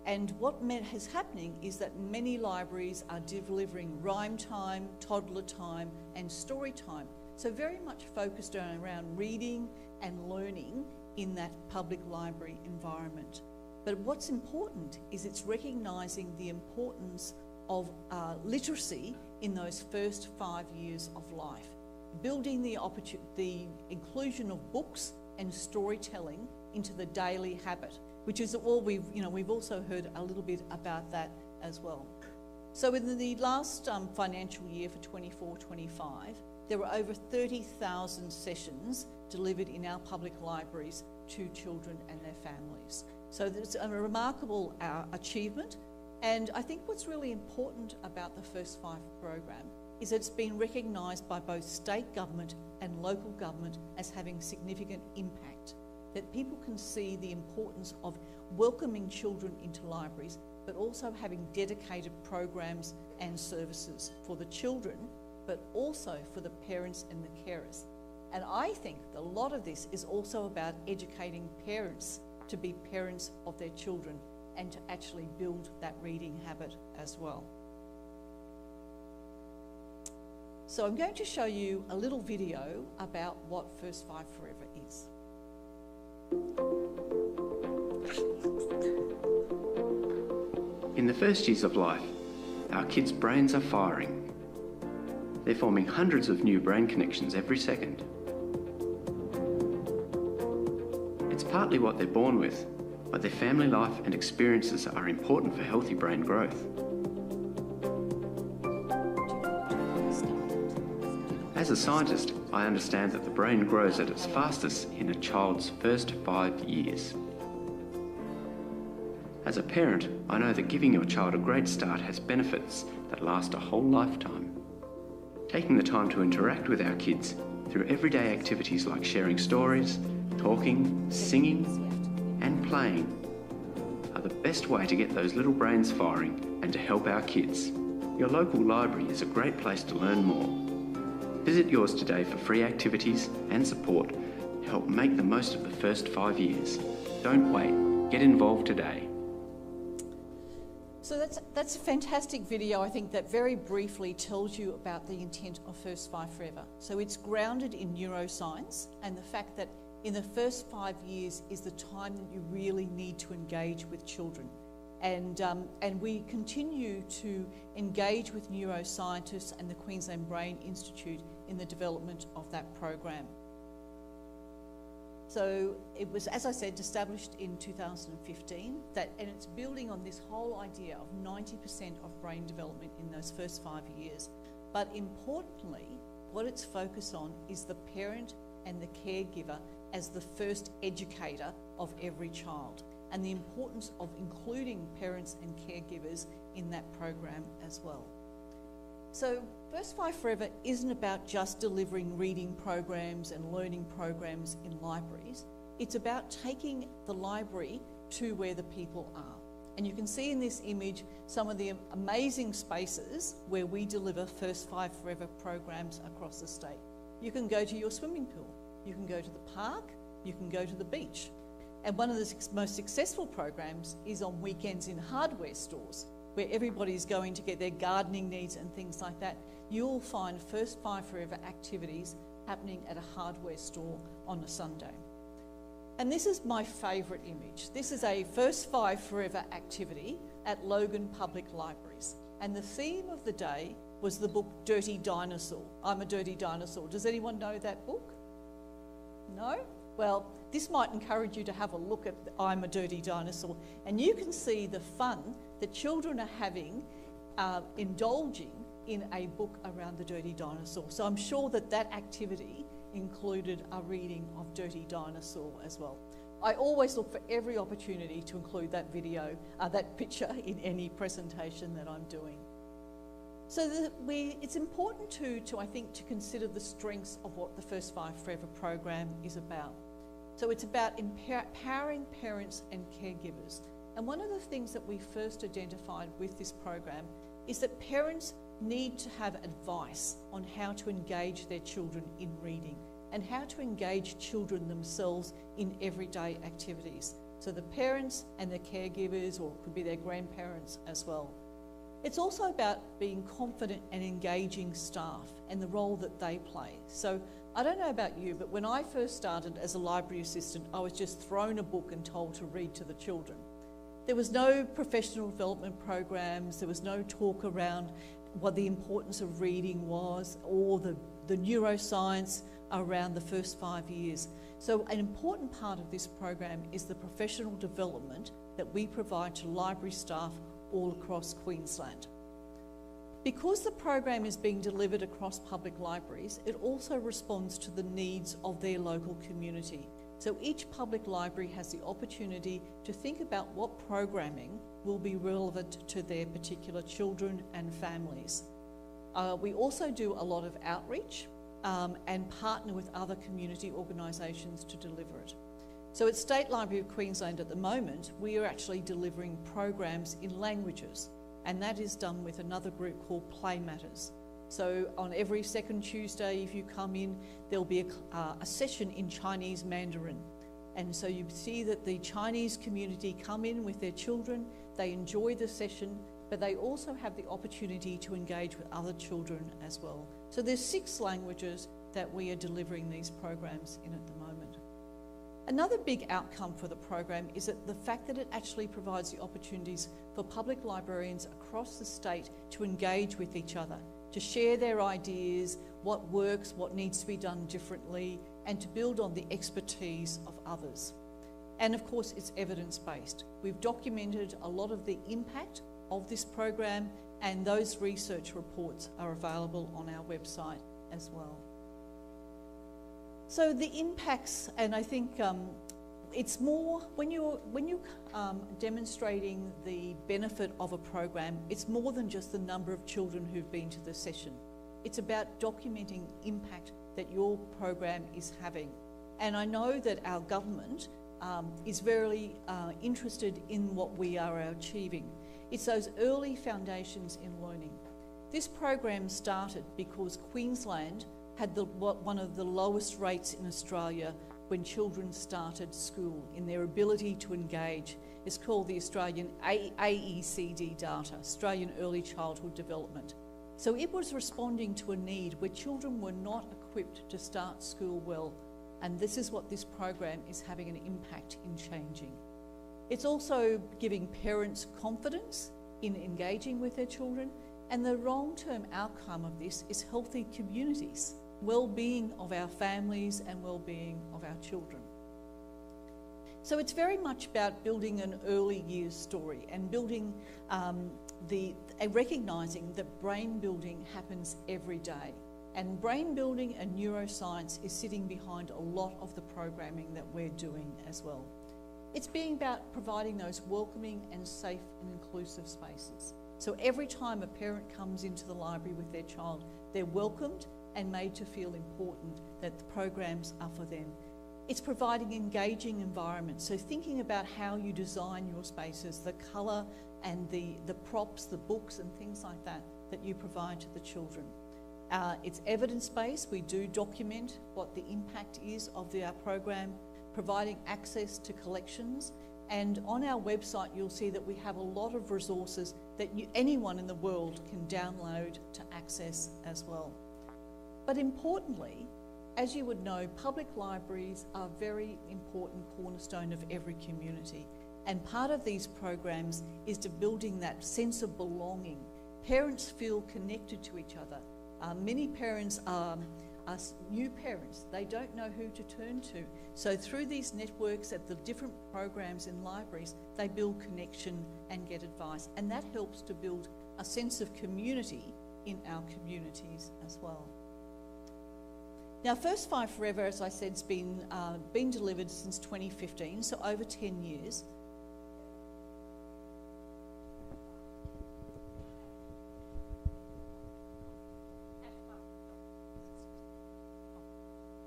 And what is happening is that many libraries are delivering rhyme time, toddler time, and story time. So very much focused around reading and learning in that public library environment. But what's important is it's recognising the importance of literacy in those first 5 years of life, building the inclusion of books and storytelling into the daily habit, which is all we've also heard a little bit about that as well. So in the last financial year for 24-25, there were over 30,000 sessions delivered in our public libraries to children and their families. So there's a remarkable achievement. And I think what's really important about the First Five program is that it's been recognised by both state government and local government as having significant impact, that people can see the importance of welcoming children into libraries, but also having dedicated programs and services for the children, but also for the parents and the carers. And I think a lot of this is also about educating parents to be parents of their children and to actually build that reading habit as well. So I'm going to show you a little video about what First Five Forever is. In the first years of life, our kids' brains are firing. They're forming hundreds of new brain connections every second. It's partly what they're born with, but their family life and experiences are important for healthy brain growth. As a scientist, I understand that the brain grows at its fastest in a child's first 5 years. As a parent, I know that giving your child a great start has benefits that last a whole lifetime. Taking the time to interact with our kids through everyday activities like sharing stories, talking, singing, and playing are the best way to get those little brains firing and to help our kids. Your local library is a great place to learn more. Visit yours today for free activities and support to help make the most of the first 5 years. Don't wait, get involved today. So that's a fantastic video, I think, that very briefly tells you about the intent of First Five Forever. So it's grounded in neuroscience and the fact that in the first 5 years is the time that you really need to engage with children. And we continue to engage with neuroscientists and the Queensland Brain Institute in the development of that program. So it was, as I said, established in 2015, and it's building on this whole idea of 90% of brain development in those first 5 years. But importantly, what it's focused on is the parent and the caregiver as the first educator of every child, and the importance of including parents and caregivers in that program as well. So First Five Forever isn't about just delivering reading programs and learning programs in libraries. It's about taking the library to where the people are. And you can see in this image some of the amazing spaces where we deliver First Five Forever programs across the state. You can go to your swimming pool, you can go to the park, you can go to the beach. And one of the most successful programs is on weekends in hardware stores, where everybody's going to get their gardening needs and things like that. You'll find First Five Forever activities happening at a hardware store on a Sunday. And this is my favourite image. This is a First Five Forever activity at Logan Public Libraries. And the theme of the day was the book Dirty Dinosaur. I'm a Dirty Dinosaur. Does anyone know that book? No? Well, this might encourage you to have a look at I'm a Dirty Dinosaur, and you can see the fun that children are having, indulging in a book around the Dirty Dinosaur. So I'm sure that that activity included a reading of Dirty Dinosaur as well. I always look for every opportunity to include that video, that picture in any presentation that I'm doing. So it's important to, I think, to consider the strengths of what the First Five Forever program is about. So it's about empowering parents and caregivers And one of the things that we first identified with this program is that parents need to have advice on how to engage their children in reading and how to engage children themselves in everyday activities. So the parents and their caregivers, or it could be their grandparents as well. It's also about being confident and engaging staff and the role that they play. So I don't know about you, but when I first started as a library assistant, I was just thrown a book and told to read to the children. There was no professional development programs, there was no talk around what the importance of reading was, or the neuroscience around the first 5 years. So an important part of this program is the professional development that we provide to library staff all across Queensland. Because the program is being delivered across public libraries, it also responds to the needs of their local community. So each public library has the opportunity to think about what programming will be relevant to their particular children and families. We also do a lot of outreach and partner with other community organisations to deliver it. So at State Library of Queensland at the moment, we are actually delivering programs in languages, and that is done with another group called Play Matters. So on every second Tuesday, if you come in, there'll be a session in Chinese Mandarin. And so you see that the Chinese community come in with their children, they enjoy the session, but they also have the opportunity to engage with other children as well. So there's 6 languages that we are delivering these programs in at the moment. Another big outcome for the program is that the fact that it actually provides the opportunities for public librarians across the state to engage with each other, to share their ideas, what works, what needs to be done differently, and to build on the expertise of others. And of course, it's evidence-based. We've documented a lot of the impact of this program, and those research reports are available on our website as well. So the impacts, and I think it's more, when you're demonstrating the benefit of a program, it's more than just the number of children who've been to the session. It's about documenting impact that your program is having. And I know that our government is very interested in what we are achieving. It's those early foundations in learning. This program started because Queensland had one of the lowest rates in Australia when children started school in their ability to engage. It's called the Australian AECD data, Australian Early Childhood Development. So it was responding to a need where children were not equipped to start school well, and this is what this program is having an impact in changing. It's also giving parents confidence in engaging with their children, and the long-term outcome of this is healthy communities, well-being of our families and well-being of our children. So it's very much about building an early years story and building recognising that brain building happens every day. And brain building and neuroscience is sitting behind a lot of the programming that we're doing as well. It's being about providing those welcoming and safe and inclusive spaces. So every time a parent comes into the library with their child, they're welcomed and made to feel important, that the programs are for them. It's providing engaging environments, so thinking about how you design your spaces, the colour and the props, the books and things like that you provide to the children. It's evidence-based. We do document what the impact is of our program, providing access to collections, and on our website you'll see that we have a lot of resources that anyone in the world can download to access as well. But importantly, as you would know, public libraries are a very important cornerstone of every community. And part of these programs is to building that sense of belonging. Parents feel connected to each other. Many parents are new parents. They don't know who to turn to. So through these networks at the different programs in libraries, they build connection and get advice. And that helps to build a sense of community in our communities as well. Now, First 5 Forever, as I said, has been delivered since 2015, so over 10 years.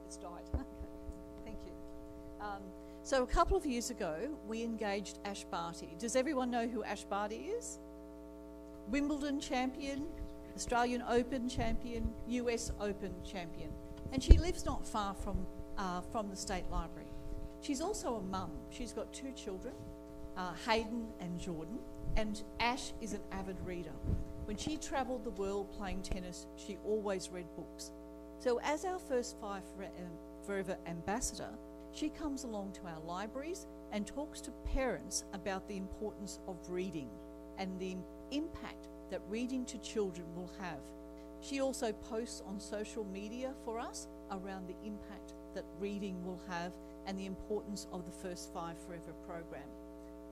It's died. Thank you. So a couple of years ago, we engaged Ash Barty. Does everyone know who Ash Barty is? Wimbledon champion, Australian Open champion, US Open champion. And she lives not far from the State Library. She's also a mum. She's got 2 children, Hayden and Jordan, and Ash is an avid reader. When she travelled the world playing tennis, she always read books. So as our First Five Forever ambassador, she comes along to our libraries and talks to parents about the importance of reading and the impact that reading to children will have. She also posts on social media for us around the impact that reading will have and the importance of the First Five Forever program.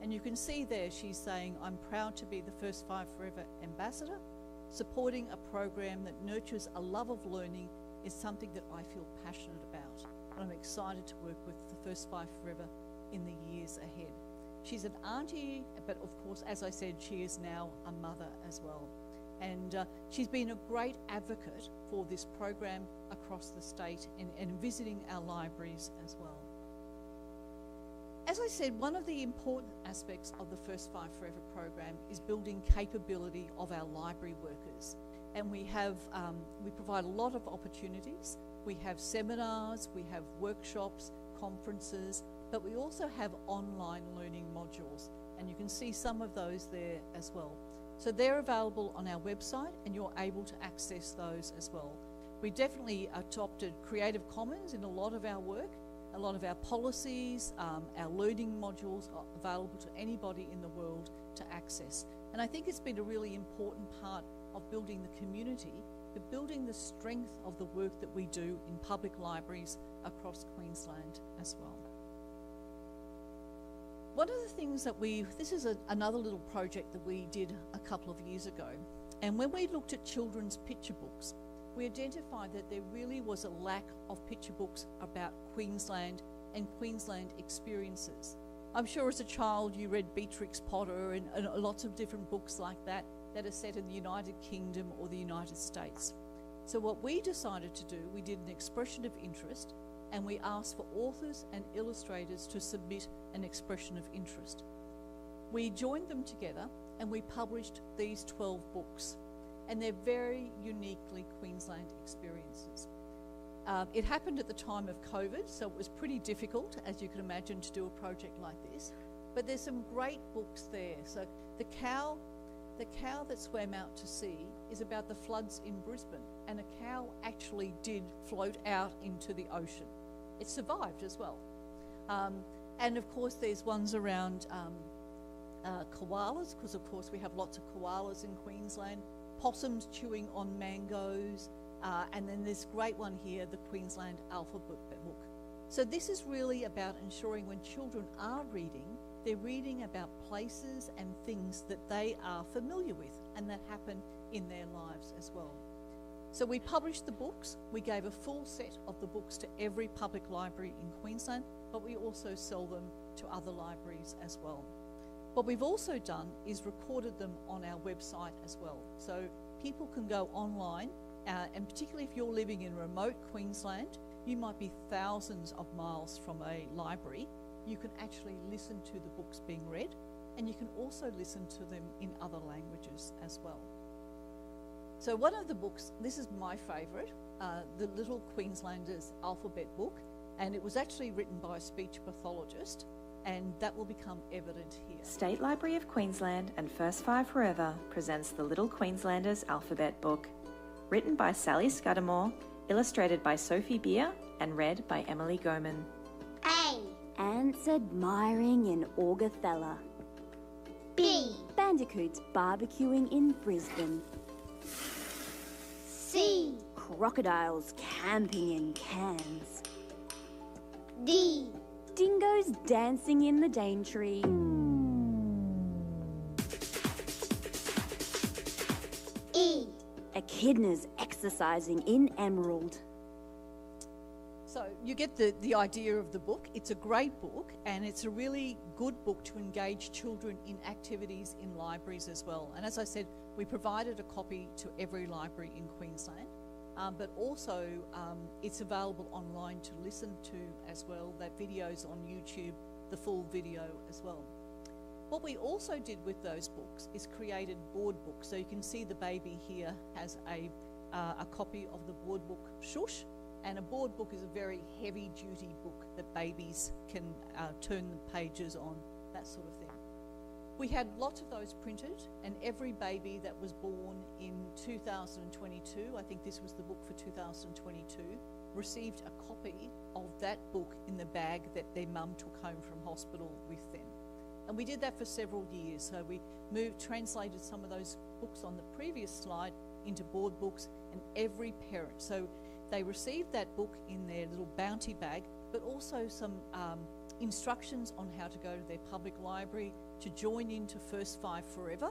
And you can see there she's saying, I'm proud to be the First Five Forever ambassador. Supporting a program that nurtures a love of learning is something that I feel passionate about. And I'm excited to work with the First Five Forever in the years ahead. She's an auntie, but of course, as I said, she is now a mother as well. And she's been a great advocate for this program across the state and visiting our libraries as well. As I said, one of the important aspects of the First Five Forever program is building capability of our library workers. And we provide a lot of opportunities. We have seminars, we have workshops, conferences, but we also have online learning modules. And you can see some of those there as well. So they're available on our website and you're able to access those as well. We definitely adopted Creative Commons in a lot of our work. A lot of our policies, our learning modules are available to anybody in the world to access. And I think it's been a really important part of building the community, but building the strength of the work that we do in public libraries across Queensland as well. One of the things that this is another little project that we did a couple of years ago. And when we looked at children's picture books, we identified that there really was a lack of picture books about Queensland and Queensland experiences. I'm sure as a child you read Beatrix Potter and lots of different books like that are set in the United Kingdom or the United States. So what we decided to do, we did an expression of interest and we asked for authors and illustrators to submit an expression of interest. We joined them together and we published these 12 books. And they're very uniquely Queensland experiences. It happened at the time of COVID, so it was pretty difficult, as you can imagine, to do a project like this. But there's some great books there. So the cow that swam out to sea is about the floods in Brisbane, and a cow actually did float out into the ocean. It survived as well. And of course, there's ones around koalas, because of course we have lots of koalas in Queensland. Possums chewing on mangoes, and then this great one here, the Queensland Alphabet Book. So this is really about ensuring when children are reading, they're reading about places and things that they are familiar with and that happen in their lives as well. So we published the books, we gave a full set of the books to every public library in Queensland, but we also sell them to other libraries as well. What we've also done is recorded them on our website as well. So people can go online, and particularly if you're living in remote Queensland, you might be thousands of miles from a library. You can actually listen to the books being read, and you can also listen to them in other languages as well. So one of the books, this is my favourite, the Little Queenslanders Alphabet Book, and it was actually written by a speech pathologist, and that will become evident here. State Library of Queensland and First Five Forever presents the Little Queenslanders Alphabet Book, written by Sally Scudamore, illustrated by Sophie Beer, and read by Emily Goman. A. Ants admiring in Augathella. B. Bandicoots barbecuing in Brisbane. C. Crocodiles camping in Cairns. D. Dingoes dancing in the Daintree. E. Echidnas exercising in Emerald. So you get the idea of the book. It's a great book, and it's a really good book to engage children in activities in libraries as well. And as I said, we provided a copy to every library in Queensland. but also it's available online to listen to as well. That video's on YouTube, the full video as well. What we also did with those books is created board books. So you can see the baby here has a copy of the board book Shush, and a board book is a very heavy duty book that babies can turn the pages on, that sort of thing. We had lots of those printed, and every baby that was born in 2022, I think this was the book for 2022, received a copy of that book in the bag that their mum took home from hospital with them. And we did that for several years. So we translated some of those books on the previous slide into board books, and every parent, so they received that book in their little bounty bag, but also some instructions on how to go to their public library, to join into First 5 Forever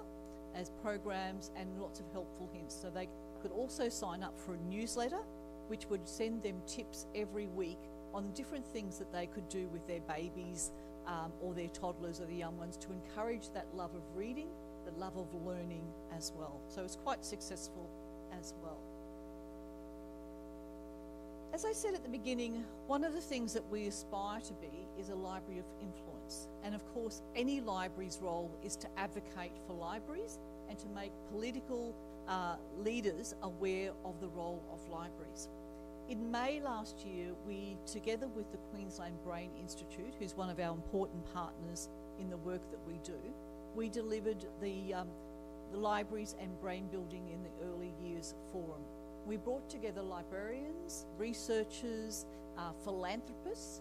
as programs, and lots of helpful hints. So they could also sign up for a newsletter, which would send them tips every week on different things that they could do with their babies or their toddlers or the young ones to encourage that love of reading, the love of learning as well. So it's quite successful as well. As I said at the beginning, one of the things that we aspire to be is a library of influence. And of course, any library's role is to advocate for libraries and to make political leaders aware of the role of libraries. In May last year, we, together with the Queensland Brain Institute, who's one of our important partners in the work that we do, we delivered the Libraries and Brain Building in the Early Years Forum. We brought together librarians, researchers, philanthropists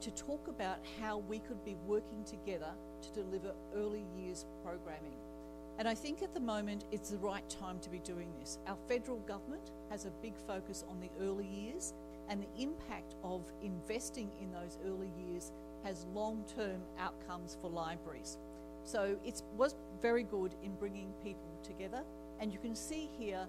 to talk about how we could be working together to deliver early years programming. And I think at the moment it's the right time to be doing this. Our federal government has a big focus on the early years, and the impact of investing in those early years has long-term outcomes for libraries. So it was very good in bringing people together, and you can see here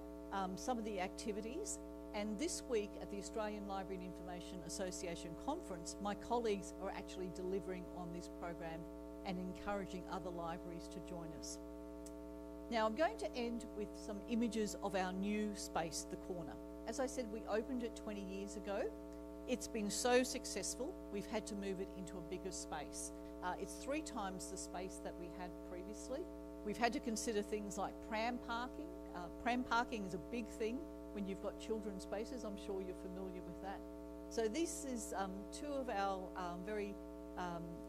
some of the activities. And this week at the Australian Library and Information Association Conference, my colleagues are actually delivering on this program and encouraging other libraries to join us. Now I'm going to end with some images of our new space, The Corner. As I said, we opened it 20 years ago. It's been so successful, we've had to move it into a bigger space. It's 3 times the space that we had previously. We've had to consider things like pram parking. Pram parking is a big thing when you've got children's spaces. I'm sure you're familiar with that. So this is 2 of our very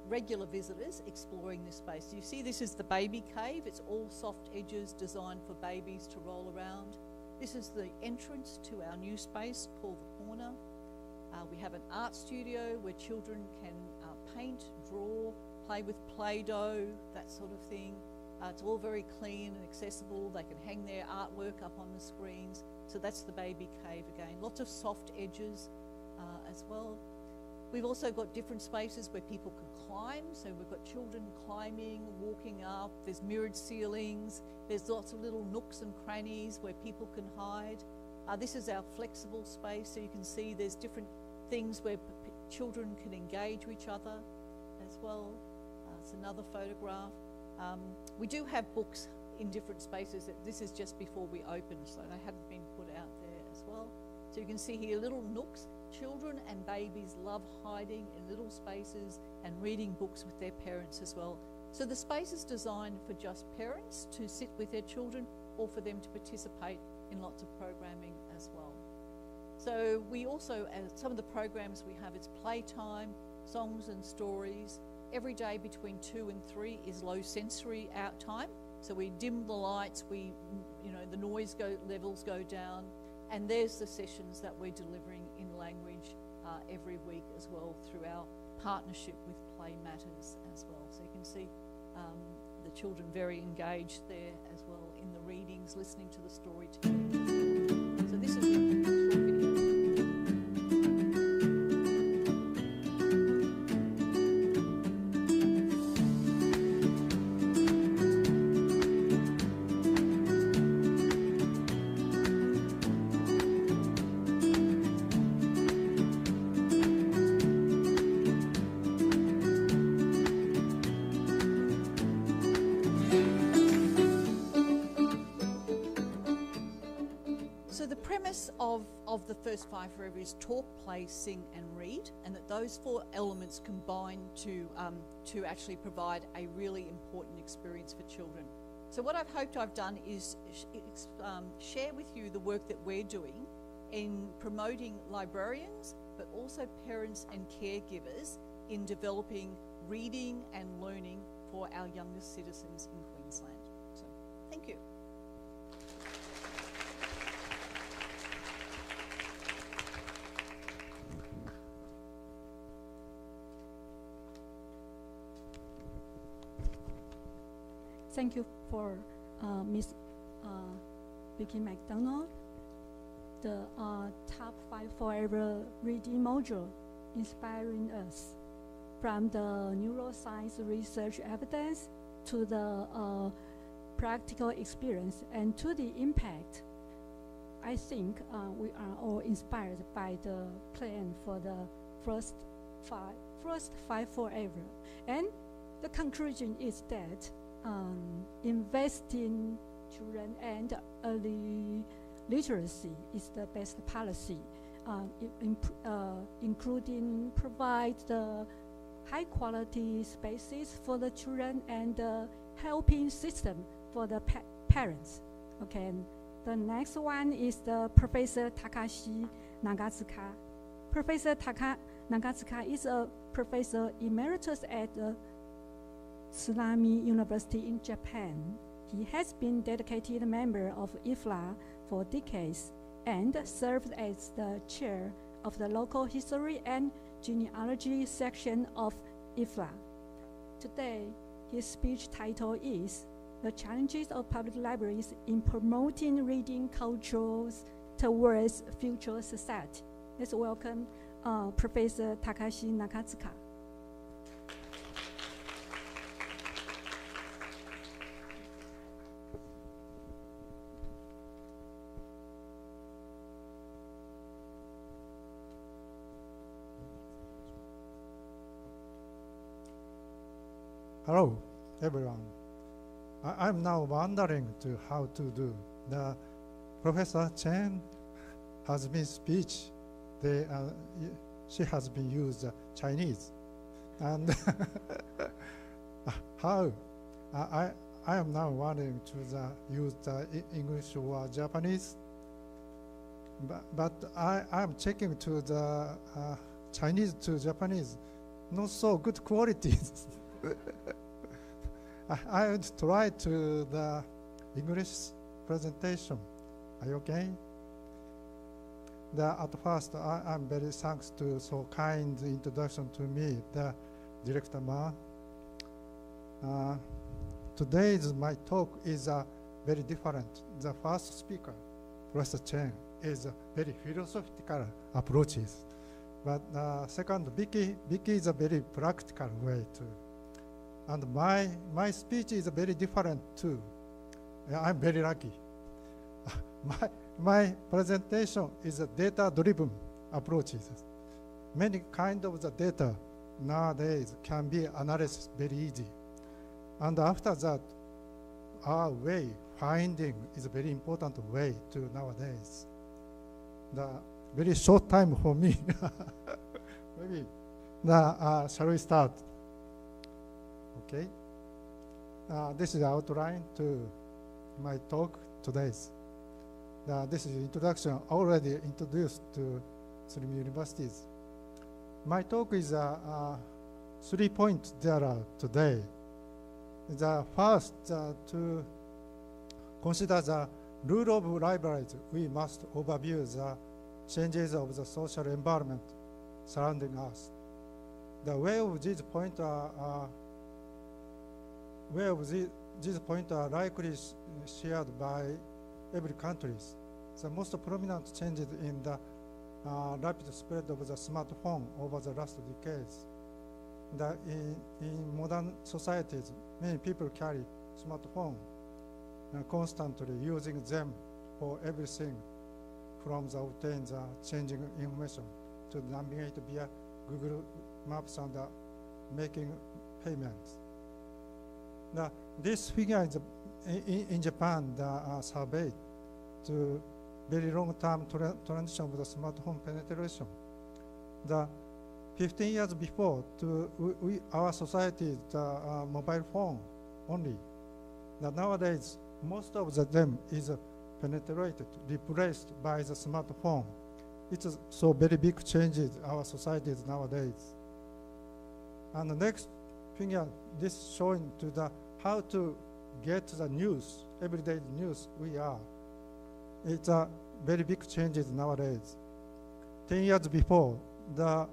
regular visitors exploring this space. You see this is the baby cave. It's all soft edges designed for babies to roll around. This is the entrance to our new space called The Corner. We have an art studio where children can paint, draw, play with Play-Doh, that sort of thing. It's all very clean and accessible. They can hang their artwork up on the screens. So that's the baby cave again. Lots of soft edges as well. We've also got different spaces where people can climb. So we've got children climbing, walking up. There's mirrored ceilings. There's lots of little nooks and crannies where people can hide. This is our flexible space. So you can see there's different things where children can engage with each other as well. It's another photograph. We do have books in different spaces. This is just before we opened, so they hadn't been put out there as well. So you can see here little nooks. Children and babies love hiding in little spaces and reading books with their parents as well. So the space is designed for just parents to sit with their children or for them to participate in lots of programming as well. So we also, some of the programs we have, it's playtime, songs and stories. Every day between 2 and 3 is low sensory out time. So we dim the lights, the noise levels go down, and there's the sessions that we're delivering in language every week as well through our partnership with Play Matters as well. So you can see the children very engaged there as well in the readings, listening to the story together. So this is a short video. of the first 5 forever is talk, play, sing, and read, and that those 4 elements combine to actually provide a really important experience for children. So what I've hoped I've done is share with you the work that we're doing in promoting librarians, but also parents and caregivers in developing reading and learning for our youngest citizens in Queensland. So, thank you. Thank you for Ms. Vicki McDonald. The top 5 forever reading module inspiring us from the neuroscience research evidence to the practical experience and to the impact. I think we are all inspired by the plan for the first five forever. And the conclusion is that investing children and early literacy is the best policy, including provide the high-quality spaces for the children and the helping system for the parents. Okay, and the next one is the Professor Takashi Nagatsuka. Professor Nagatsuka is a professor emeritus at the Tsunami University in Japan. He has been dedicated member of IFLA for decades and served as the chair of the local history and genealogy section of IFLA. Today, his speech title is The Challenges of Public Libraries in Promoting Reading Cultures Towards Future Society. Let's welcome Professor Takashi Nagatsuka. Hello, everyone. I'm now wondering to how to do. The Professor Chen has been speech. She has been used Chinese, and how I am now wondering to use the English or Japanese. But I am checking to the Chinese to Japanese, not so good qualities. I would try to the English presentation. Are you okay? At first, I'm very thanks to so kind introduction to me, the Director Ma. Today's my talk is very different. The first speaker, Professor Chen, is very philosophical approaches. But second, Vicki is a very practical way too. And my speech is very different too. I'm very lucky. My presentation is a data-driven approaches. Many kind of the data nowadays can be analyzed very easy. And after that, our way, finding is a very important way to nowadays. The very short time for me. Maybe, shall we start? Okay. This is the outline to my talk today. This is introduction already introduced to 3 universities. My talk is 3 points there today. The first to consider the role of libraries. We must overview the changes of the social environment surrounding us. The way of these points are these points are likely shared by every country. The most prominent changes in the rapid spread of the smartphone over the last decades. In modern societies, many people carry smartphones constantly using them for everything, from the obtain the changing information to navigate via Google Maps and making payments. This figure is in Japan, the survey to very long-term transition of the smartphone penetration. The 15 years before, our society is the mobile phone only. Nowadays, most of them is penetrated, replaced by the smartphone. It's so very big changes our societies nowadays. And the next figure, this showing to the how to get the news, everyday news we are. It's a very big changes nowadays. 10 years before, the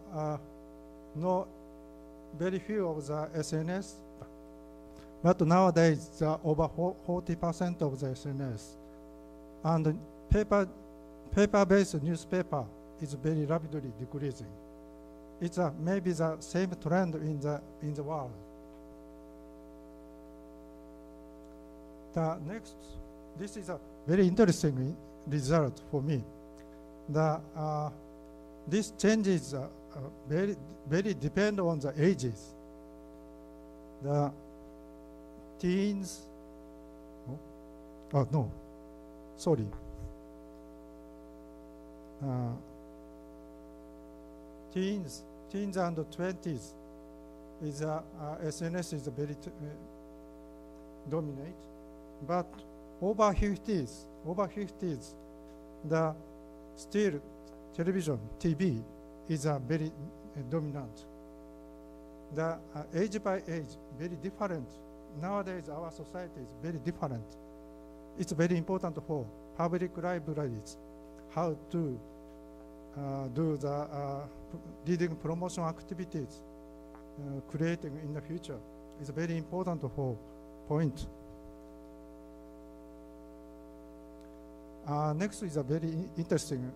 very few of the SNS, but nowadays over 40% of the SNS. And paper-based newspaper is very rapidly decreasing. It's maybe the same trend in the world. The next, this is a very interesting result for me. This changes very depend on the ages. The teens, teens and 20s is SNS is very dominate, but over 50s, the still television, TV is very dominant. The age by age, very different. Nowadays, our society is very different. It's very important for public libraries how to do the reading promotion activities, creating in the future. It's very important for point. Next is a very interesting.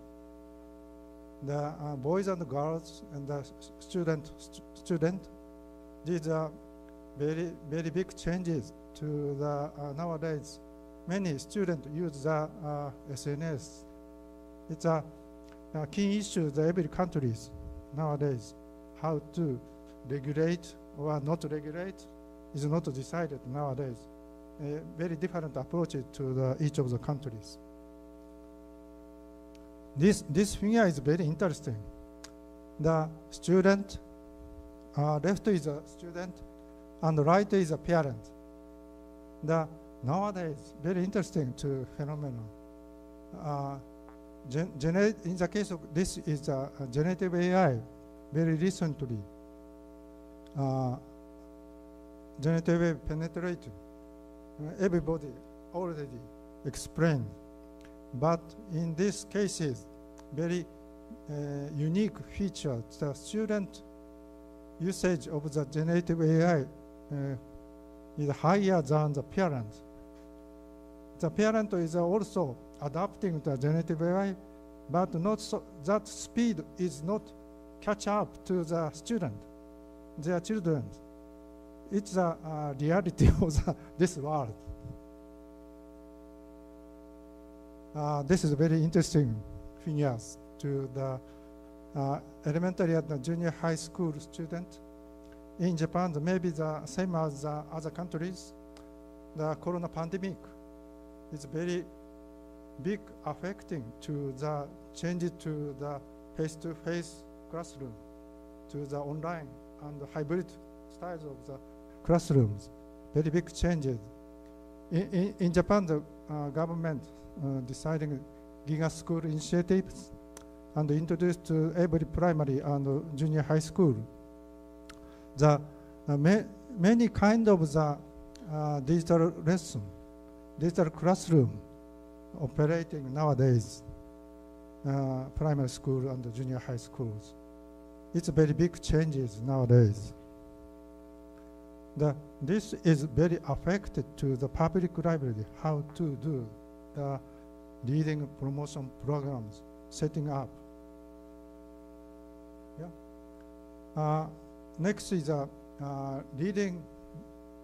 The boys and girls and the student. These are very big changes to the nowadays. Many students use the SNS. It's a key issue in every countries nowadays. How to regulate or not regulate is not decided nowadays. Very different approaches to each of the countries. This figure is very interesting. The student, left is a student, and right is a parent. Nowadays, very interesting phenomenon. In the case of this is a generative AI, very recently, generative AI penetrated. Everybody already explained. But in these cases, very unique feature, the student usage of the generative AI is higher than the parent. The parent is also adapting the generative AI, but not so, that speed is not catch up to the student, their children. It's a reality of this world. This is very interesting figures to the elementary and the junior high school student. In Japan, maybe the same as the other countries, the corona pandemic is very big affecting to the change to the face-to-face classroom, to the online and the hybrid styles of the classrooms. Very big changes. In Japan, the government deciding Giga School initiatives and introduced to every primary and junior high school. The many kind of the digital lesson, digital classroom operating nowadays, primary school and junior high schools. It's very big changes nowadays. This is very affected to the public library, how to do the reading promotion programs, setting up. Yeah. Next is reading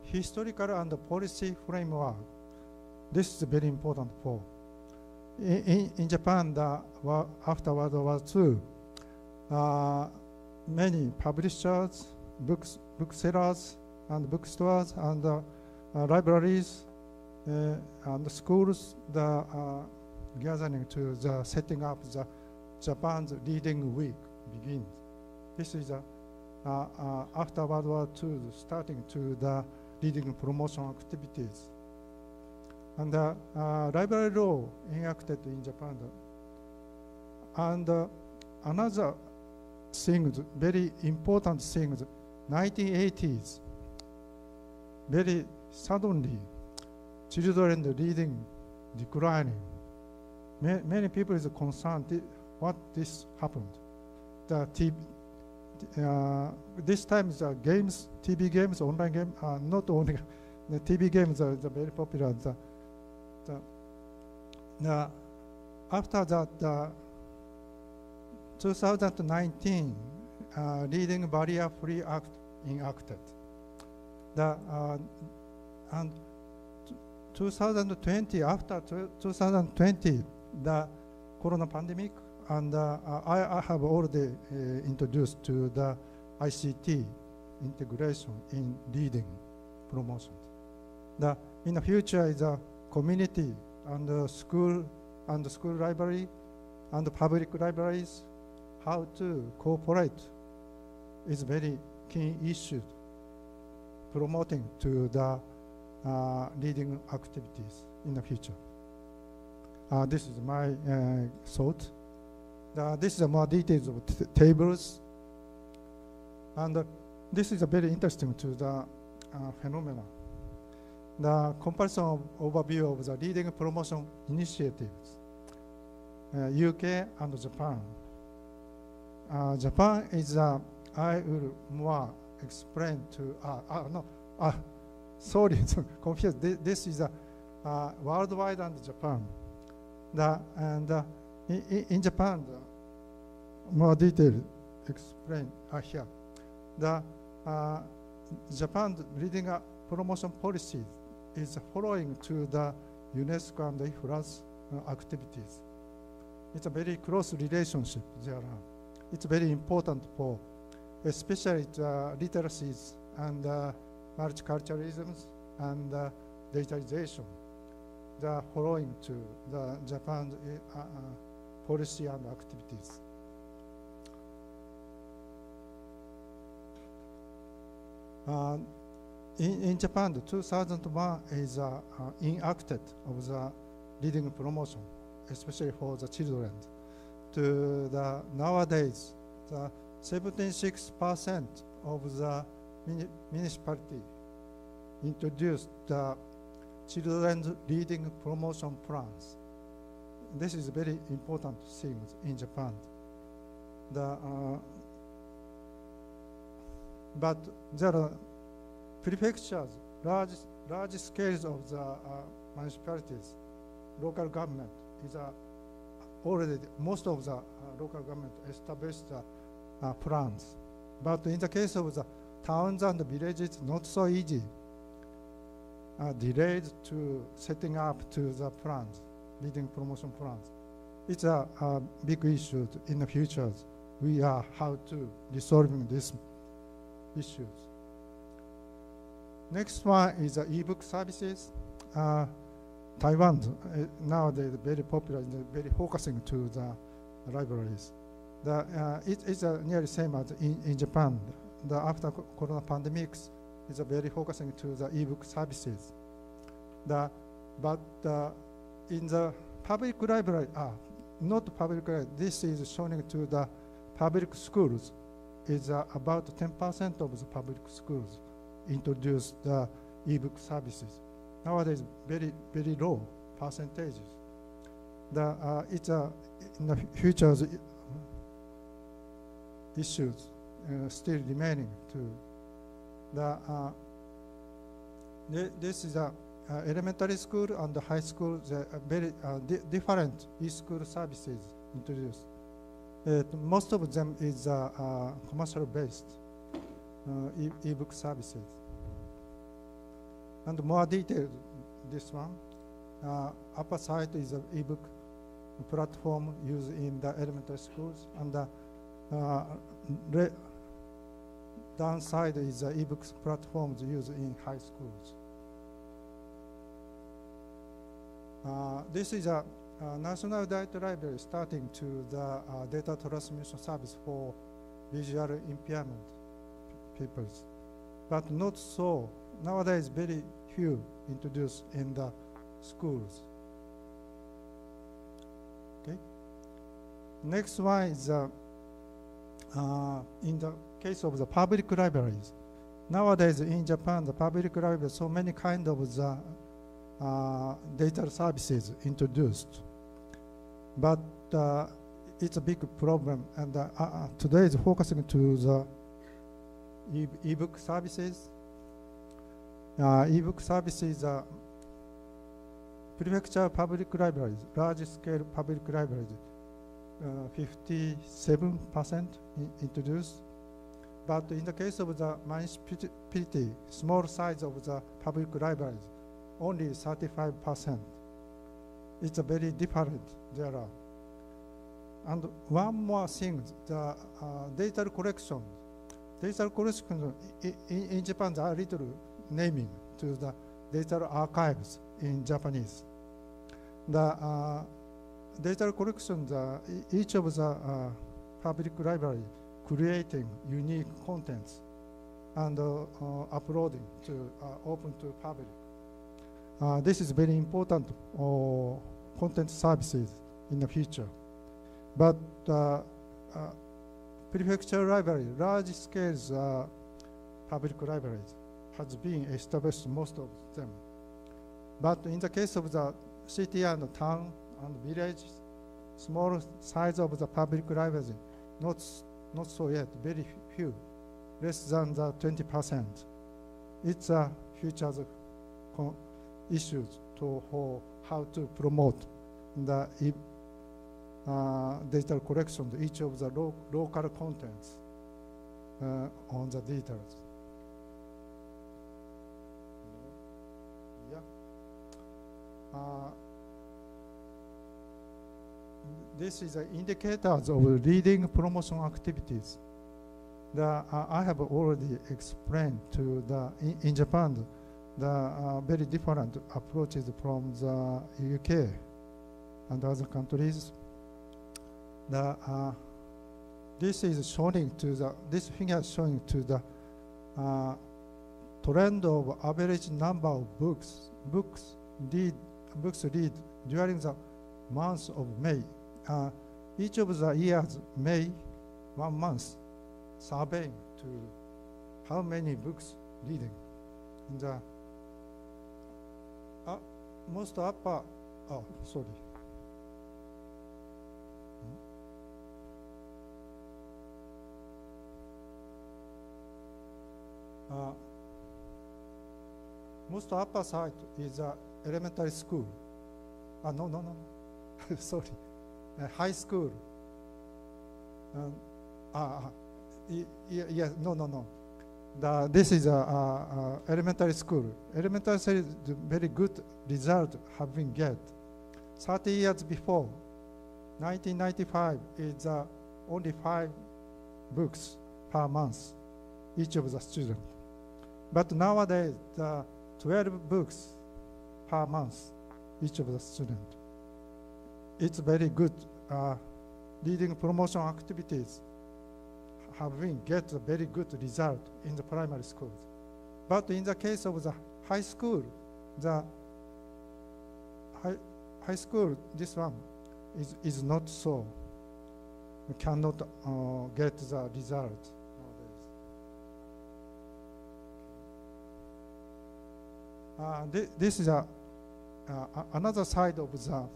historical and policy framework. This is very important for. In Japan, after World War II, many publishers, booksellers, and bookstores and libraries and schools gathering to the setting up the Japan's Reading Week begins. This is after World War II, starting to the reading promotion activities. And library law enacted in Japan. And another thing, very important thing, 1980s, very suddenly, children reading declining. Many people is concerned what this happened. The this time the games, TV games, online games, not only the TV games are very popular. After that, 2019 Reading Barrier Free Act enacted. And 2020, after 2020, the corona pandemic, and I have already introduced to the ICT integration in reading promotion. In the future is a community and school library and public libraries, how to cooperate is very key issue promoting to the reading activities in the future. This is my thought. This is more details of tables. And this is a very interesting to the phenomena. The comparison overview of the reading promotion initiatives, UK and Japan. Japan is, I will more explain to, sorry, confused. This is worldwide and Japan. In Japan, more detail explain here. The Japan reading promotion policy is following to the UNESCO and IFLA's activities. It's a very close relationship there. It's very important for especially the literacies and multiculturalisms and digitalization. They are following to the Japan policy and activities. In Japan, 2001 is enacted of the reading promotion, especially for the children. To the nowadays, the 76% of the municipality introduced the children's reading promotion plans. This is very important thing in Japan. But there are prefectures, large scales of the municipalities, local government is already, most of the local government established plans. But in the case of the towns and villages, not so easy. Delayed to setting up to the plans, reading promotion plans. It's a big issue in the future. We are how to resolving these issues. Next one is e-book services. Taiwan nowadays very popular, very focusing to the libraries. It's nearly same as in Japan. After corona pandemics, it's very focusing to the e-book services. But in the public library, not public library, this is showing to the public schools. Is about 10% of the public schools introduce the e-book services. Nowadays, very, very low percentages. It's in the future issues still remaining to this is elementary school and high school. Very different e-school services introduced. Most of them is commercial-based e-book services. And more detailed, this one. Upper side is an e-book platform used in the elementary schools, and downside is e-book platforms used in high schools. This is National Data Library starting to the data transmission service for visual impairment peoples, but not so. Nowadays, very few introduced in the schools. Okay. Next one is in the case of the public libraries. Nowadays in Japan, the public libraries, so many kind of the data services introduced, but it's a big problem. And today is focusing to the e-book services. E-book services are prefecture public libraries, large-scale public libraries, 57% introduced. But in the case of the municipality, small size of the public libraries, only 35%. It's a very different there are. And one more thing, the data collection. Data collection in Japan, there are little naming to the data archives in Japanese. The data collection, each of the public library creating unique contents and uploading to open to public. This is very important content services in the future. But prefecture library, large scale public libraries has been established, most of them. But in the case of the city and town and village, small size of the public libraries, not so yet, very few, less than the 20%. It's a future issues for how to promote the data collection, each of the local contents on the details. This is the indicators of reading promotion activities. I have already explained to in Japan the very different approaches from the UK and other countries. This is showing to this figure is showing to the trend of average number of books read during the month of May. Each of the years, May, 1 month, surveying to how many books reading. In the most upper, sorry. Most upper side is elementary school. No, sorry. High school. Yes, no. This is elementary school. Elementary school is very good result have been get. 30 years before, 1995 is only 5 books per month, each of the students. But nowadays, 12 books per month, each of the students. It's very good. Reading promotion activities have been get a very good result in the primary schools. But in the case of the high school, high school, this one is not so. We cannot get the result nowadays. This is another side of the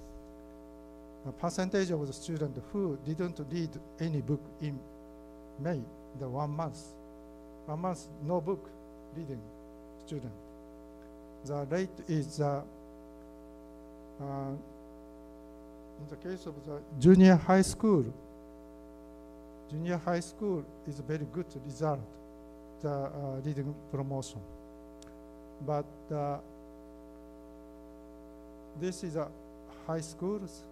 percentage of the students who didn't read any book in May, the 1 month. 1 month, no book reading student. The rate is, in the case of the junior high school is a very good result, the reading promotion. But this is a high schools,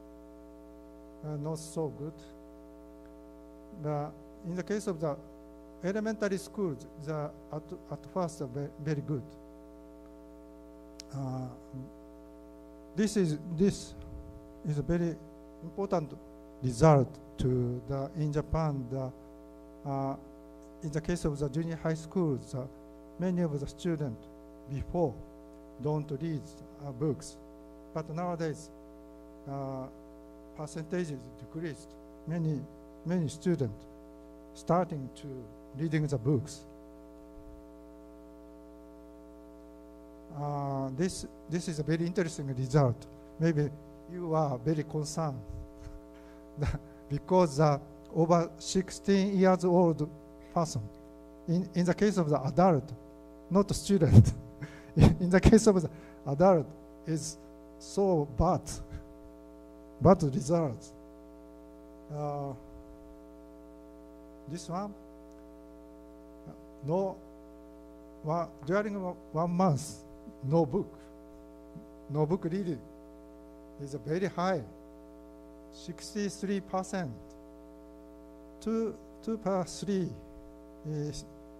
not so good. In the case of the elementary schools, at first very good. is a very important result to in Japan. In the case of the junior high schools, many of the students before don't read books, but nowadays percentage is decreased. Many students starting to reading the books. This is a very interesting result. Maybe you are very concerned because over 16 years old person, in the case of the adult, not the student, in the case of the adult, is so bad results. This one, during 1 month, no book reading is a very high, 63%. 2 per 3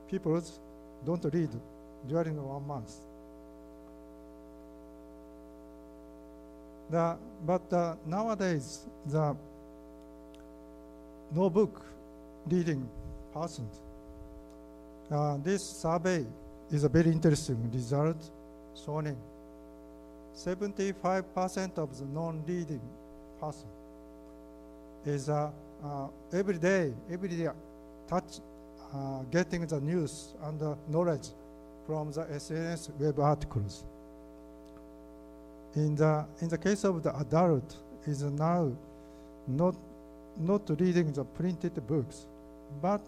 people don't read during 1 month. But nowadays, the no book reading persons. This survey is a very interesting result, showing 75% of the non-reading person is every day getting the news and the knowledge from the SNS web articles. In the case of the adult, is now not reading the printed books, but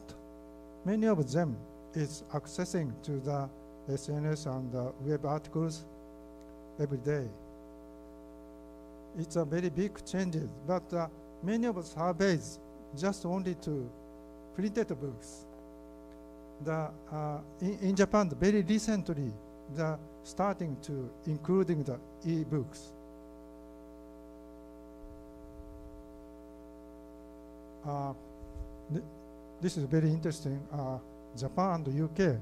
many of them is accessing to the SNS and the web articles every day. It's a very big changes, but many of the surveys just only to printed books. In Japan, very recently, starting to including the e-books. This is very interesting. Japan and UK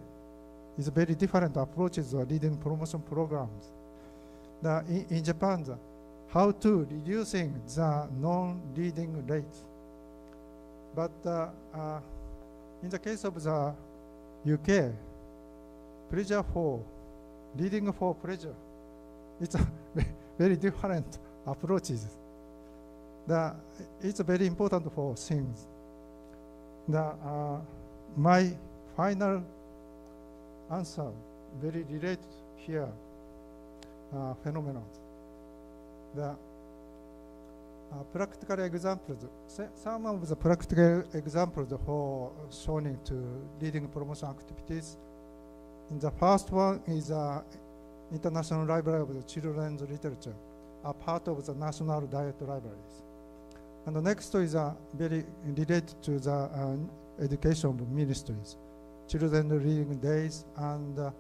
is very different approaches to reading promotion programs. In Japan, how to reducing the non-reading rate. But in the case of the UK, reading for pleasure, it's a very different approaches. It's very important for things. My final answer very related here phenomenon. The practical examples, some of the practical examples for showing to reading promotion activities. In the first one is International Library of the Children's Literature, a part of the National Diet Libraries. And the next is very related to the education ministries, Children's Reading Days, and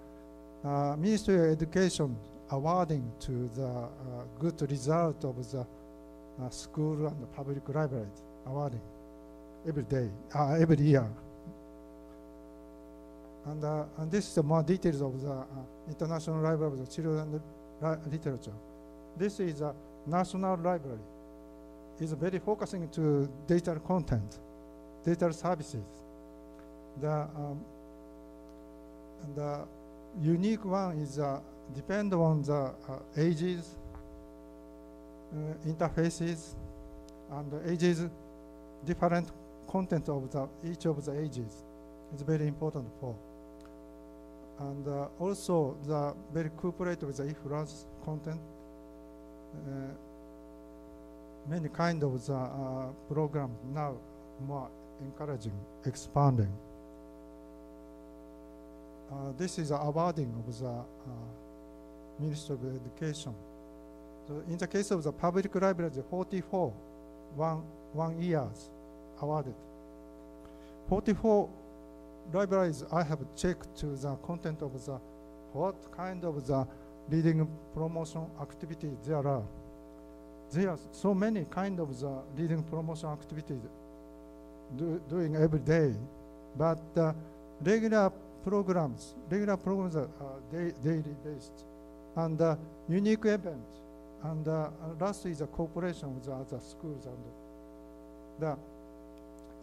Ministry of Education awarding to the good result of the school and the public libraries, awarding every year. And this is the more details of the International Library of the Children's Literature. This is a national library. It's very focusing to digital content, digital services. The unique one is depend on the ages, interfaces, and the ages, different content of each of the ages. It's very important for. And also the very cooperative with the e-France content. Many kind of the programs now more encouraging, expanding. This is awarding of the Ministry of Education. So in the case of the public libraries, 44 one years awarded. 44 libraries I have checked to the content of the what kind of the reading promotion activities there are. There are so many kind of the reading promotion activities doing every day, but regular programs are daily based, and unique events and last is a cooperation with the other schools. And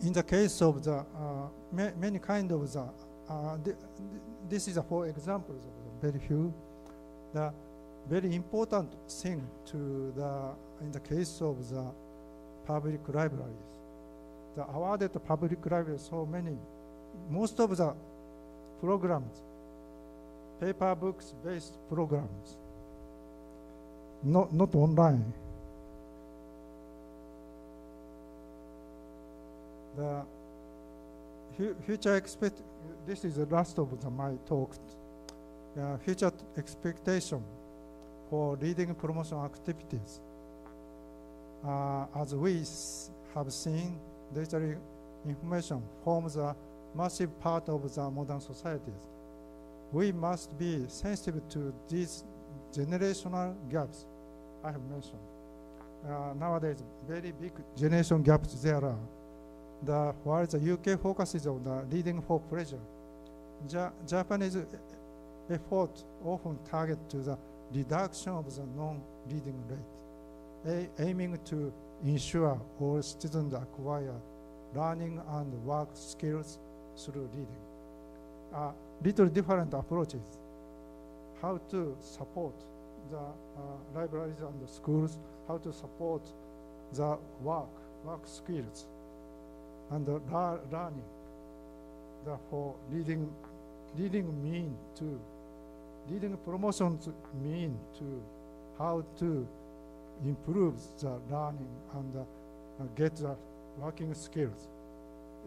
in the case of the many kind of the, this is for examples of the very few. The very important thing to in the case of the public libraries, the awarded public libraries, so many, most of the programs, paper books based programs, not online. The future this is the last of my talk. Future expectation for reading promotion activities. As we have seen, digital information forms a massive part of the modern societies. We must be sensitive to these generational gaps I have mentioned. Nowadays, very big generation gaps there are. While the UK focuses on the reading for pleasure, Japanese effort often target to the reduction of the non-reading rate, aiming to ensure all students acquire learning and work skills through reading. Little different approaches. How to support the libraries and the schools, how to support the work skills and the learning. Therefore, reading mean to, reading promotions mean to how to improve the learning and get the working skills.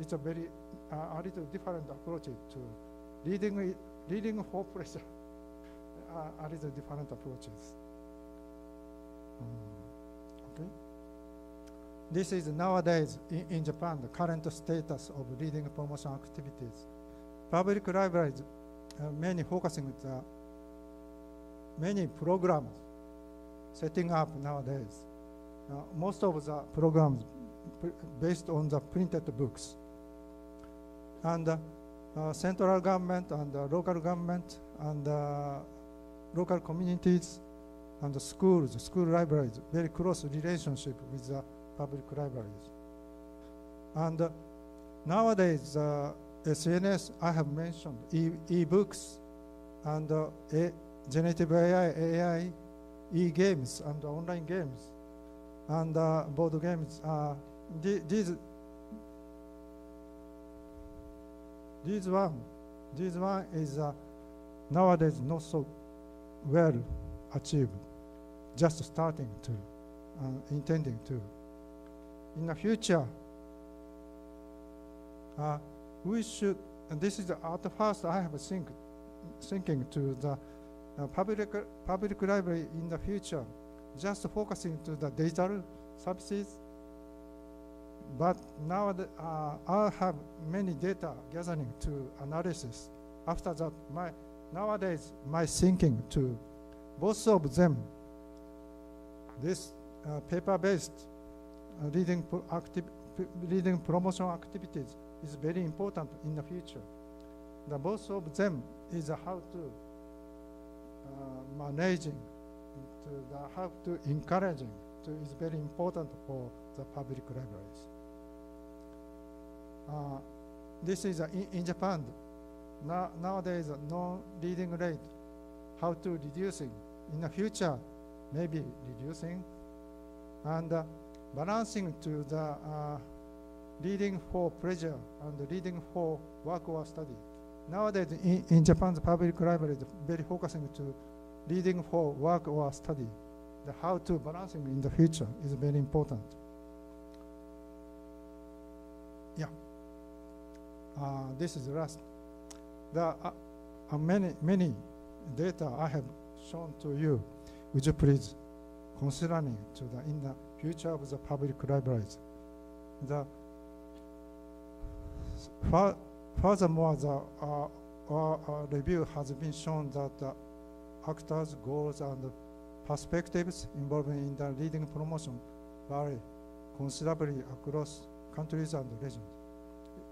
It's a very a little different approach to reading for pleasure. A little different approaches. Okay. This is nowadays in Japan the current status of reading promotion activities. Public libraries, many focusing the many programs setting up nowadays. Most of the programs based on the printed books. And central government and local government and local communities and the schools, school libraries, very close relationship with the public libraries. And nowadays, SNS, I have mentioned, e-books and generative AI, e-games and online games and board games. This one is nowadays not so well achieved, just starting to, intending to. In the future, we should, and this is at first I have thinking to the public library in the future, just focusing to the digital services. But now I have many data gathering to analysis. After that, nowadays my thinking to both of them, this paper-based reading promotion activities is very important in the future. The both of them is how to managing, how to encouraging is very important for the public libraries. This is in Japan. Nowadays, non-reading rate, how to reducing. In the future, maybe reducing. And balancing to the reading for pleasure and reading for work or study. Nowadays, in Japan, the public library is very focusing to reading for work or study. How to balancing in the future is very important. Yeah. This is the last. There are many data I have shown to you. Would you please considering to in the future of the public libraries? Furthermore, the review has been shown that the actors' goals and perspectives involved in the reading promotion vary considerably across countries and regions.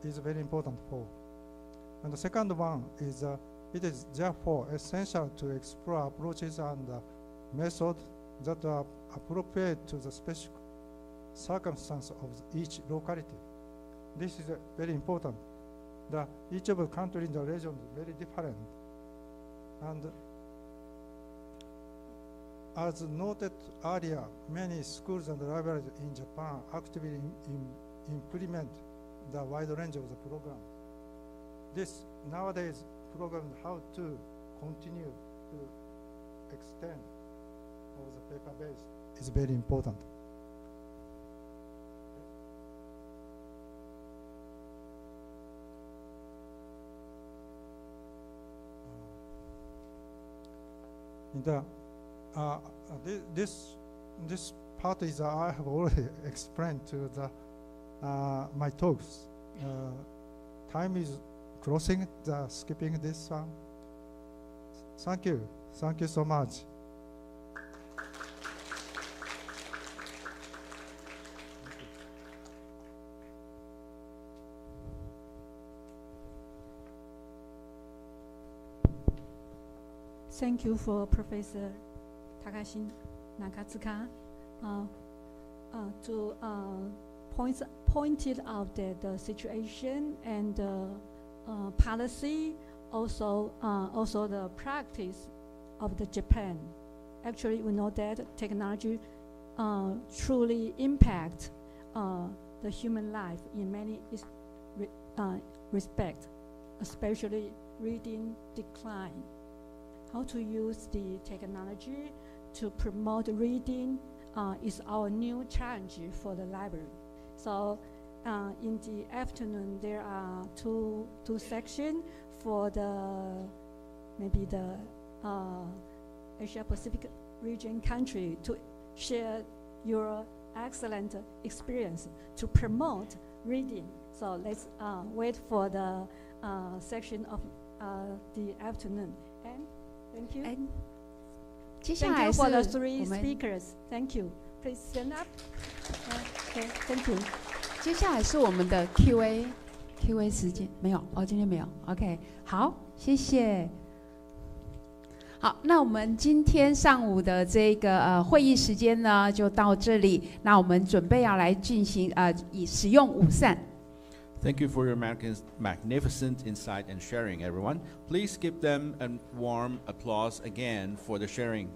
It is very important for. And the second one is it is therefore essential to explore approaches and methods that are appropriate to the specific circumstance of each locality. This is very important. Each of the country in the region is very different. And as noted earlier, many schools and libraries in Japan actively implement the wide range of the program. This nowadays program how to continue to extend of the paper base is very important. This part is I have already explained to my talks. Time is crossing, skipping this one. Thank you so much. Thank you for Professor Takashi Nakatsuka to pointed out that the situation and policy, also the practice of the Japan. Actually, we know that technology truly impacts the human life in many respects, especially reading decline. How to use the technology to promote reading is our new challenge for the library. So in the afternoon, there are two sections for maybe the Asia Pacific region country to share your excellent experience to promote reading. So let's wait for the section of the afternoon. And thank you. And 接下 Thank 来 you 是 for the 我 three 们 speakers. Thank you. Please stand up. Okay, thank you. 接下来是我们的 Q&A 时间，没有哦，今天没有。OK， 好，谢谢。好，那我们今天上午的这个会议时间呢，就到这里。那我们准备要来进行以使用午膳。Thank you for your magnificent insight and sharing, everyone. Please give them a warm applause again for the sharing.